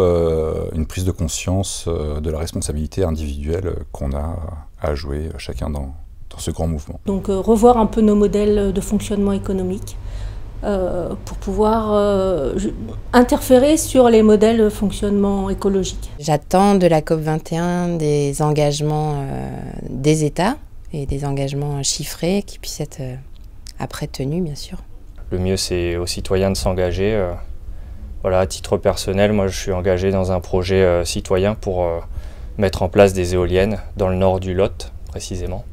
Speaker 21: une prise de conscience de la responsabilité individuelle qu'on a à jouer chacun dans ce grand mouvement.
Speaker 16: Donc revoir un peu nos modèles de fonctionnement économique pour pouvoir interférer sur les modèles de fonctionnement écologique.
Speaker 22: J'attends de la COP21 des engagements des États et des engagements chiffrés qui puissent être après tenus, bien sûr.
Speaker 18: Le mieux, c'est aux citoyens de s'engager. Voilà, à titre personnel, moi je suis engagé dans un projet citoyen pour mettre en place des éoliennes dans le nord du Lot, précisément.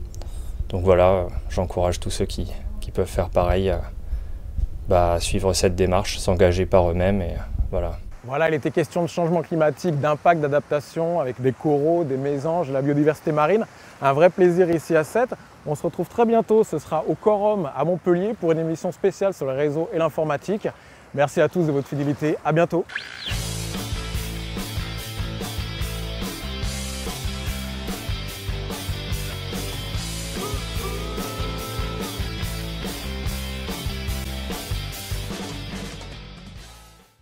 Speaker 18: Donc voilà, j'encourage tous ceux qui peuvent faire pareil à suivre cette démarche, s'engager par eux-mêmes et voilà.
Speaker 1: Voilà, il était question de changement climatique, d'impact, d'adaptation avec des coraux, des mésanges, la biodiversité marine. Un vrai plaisir ici à Sète. On se retrouve très bientôt, ce sera au Quorum à Montpellier pour une émission spéciale sur les réseaux et l'informatique. Merci à tous de votre fidélité, à bientôt.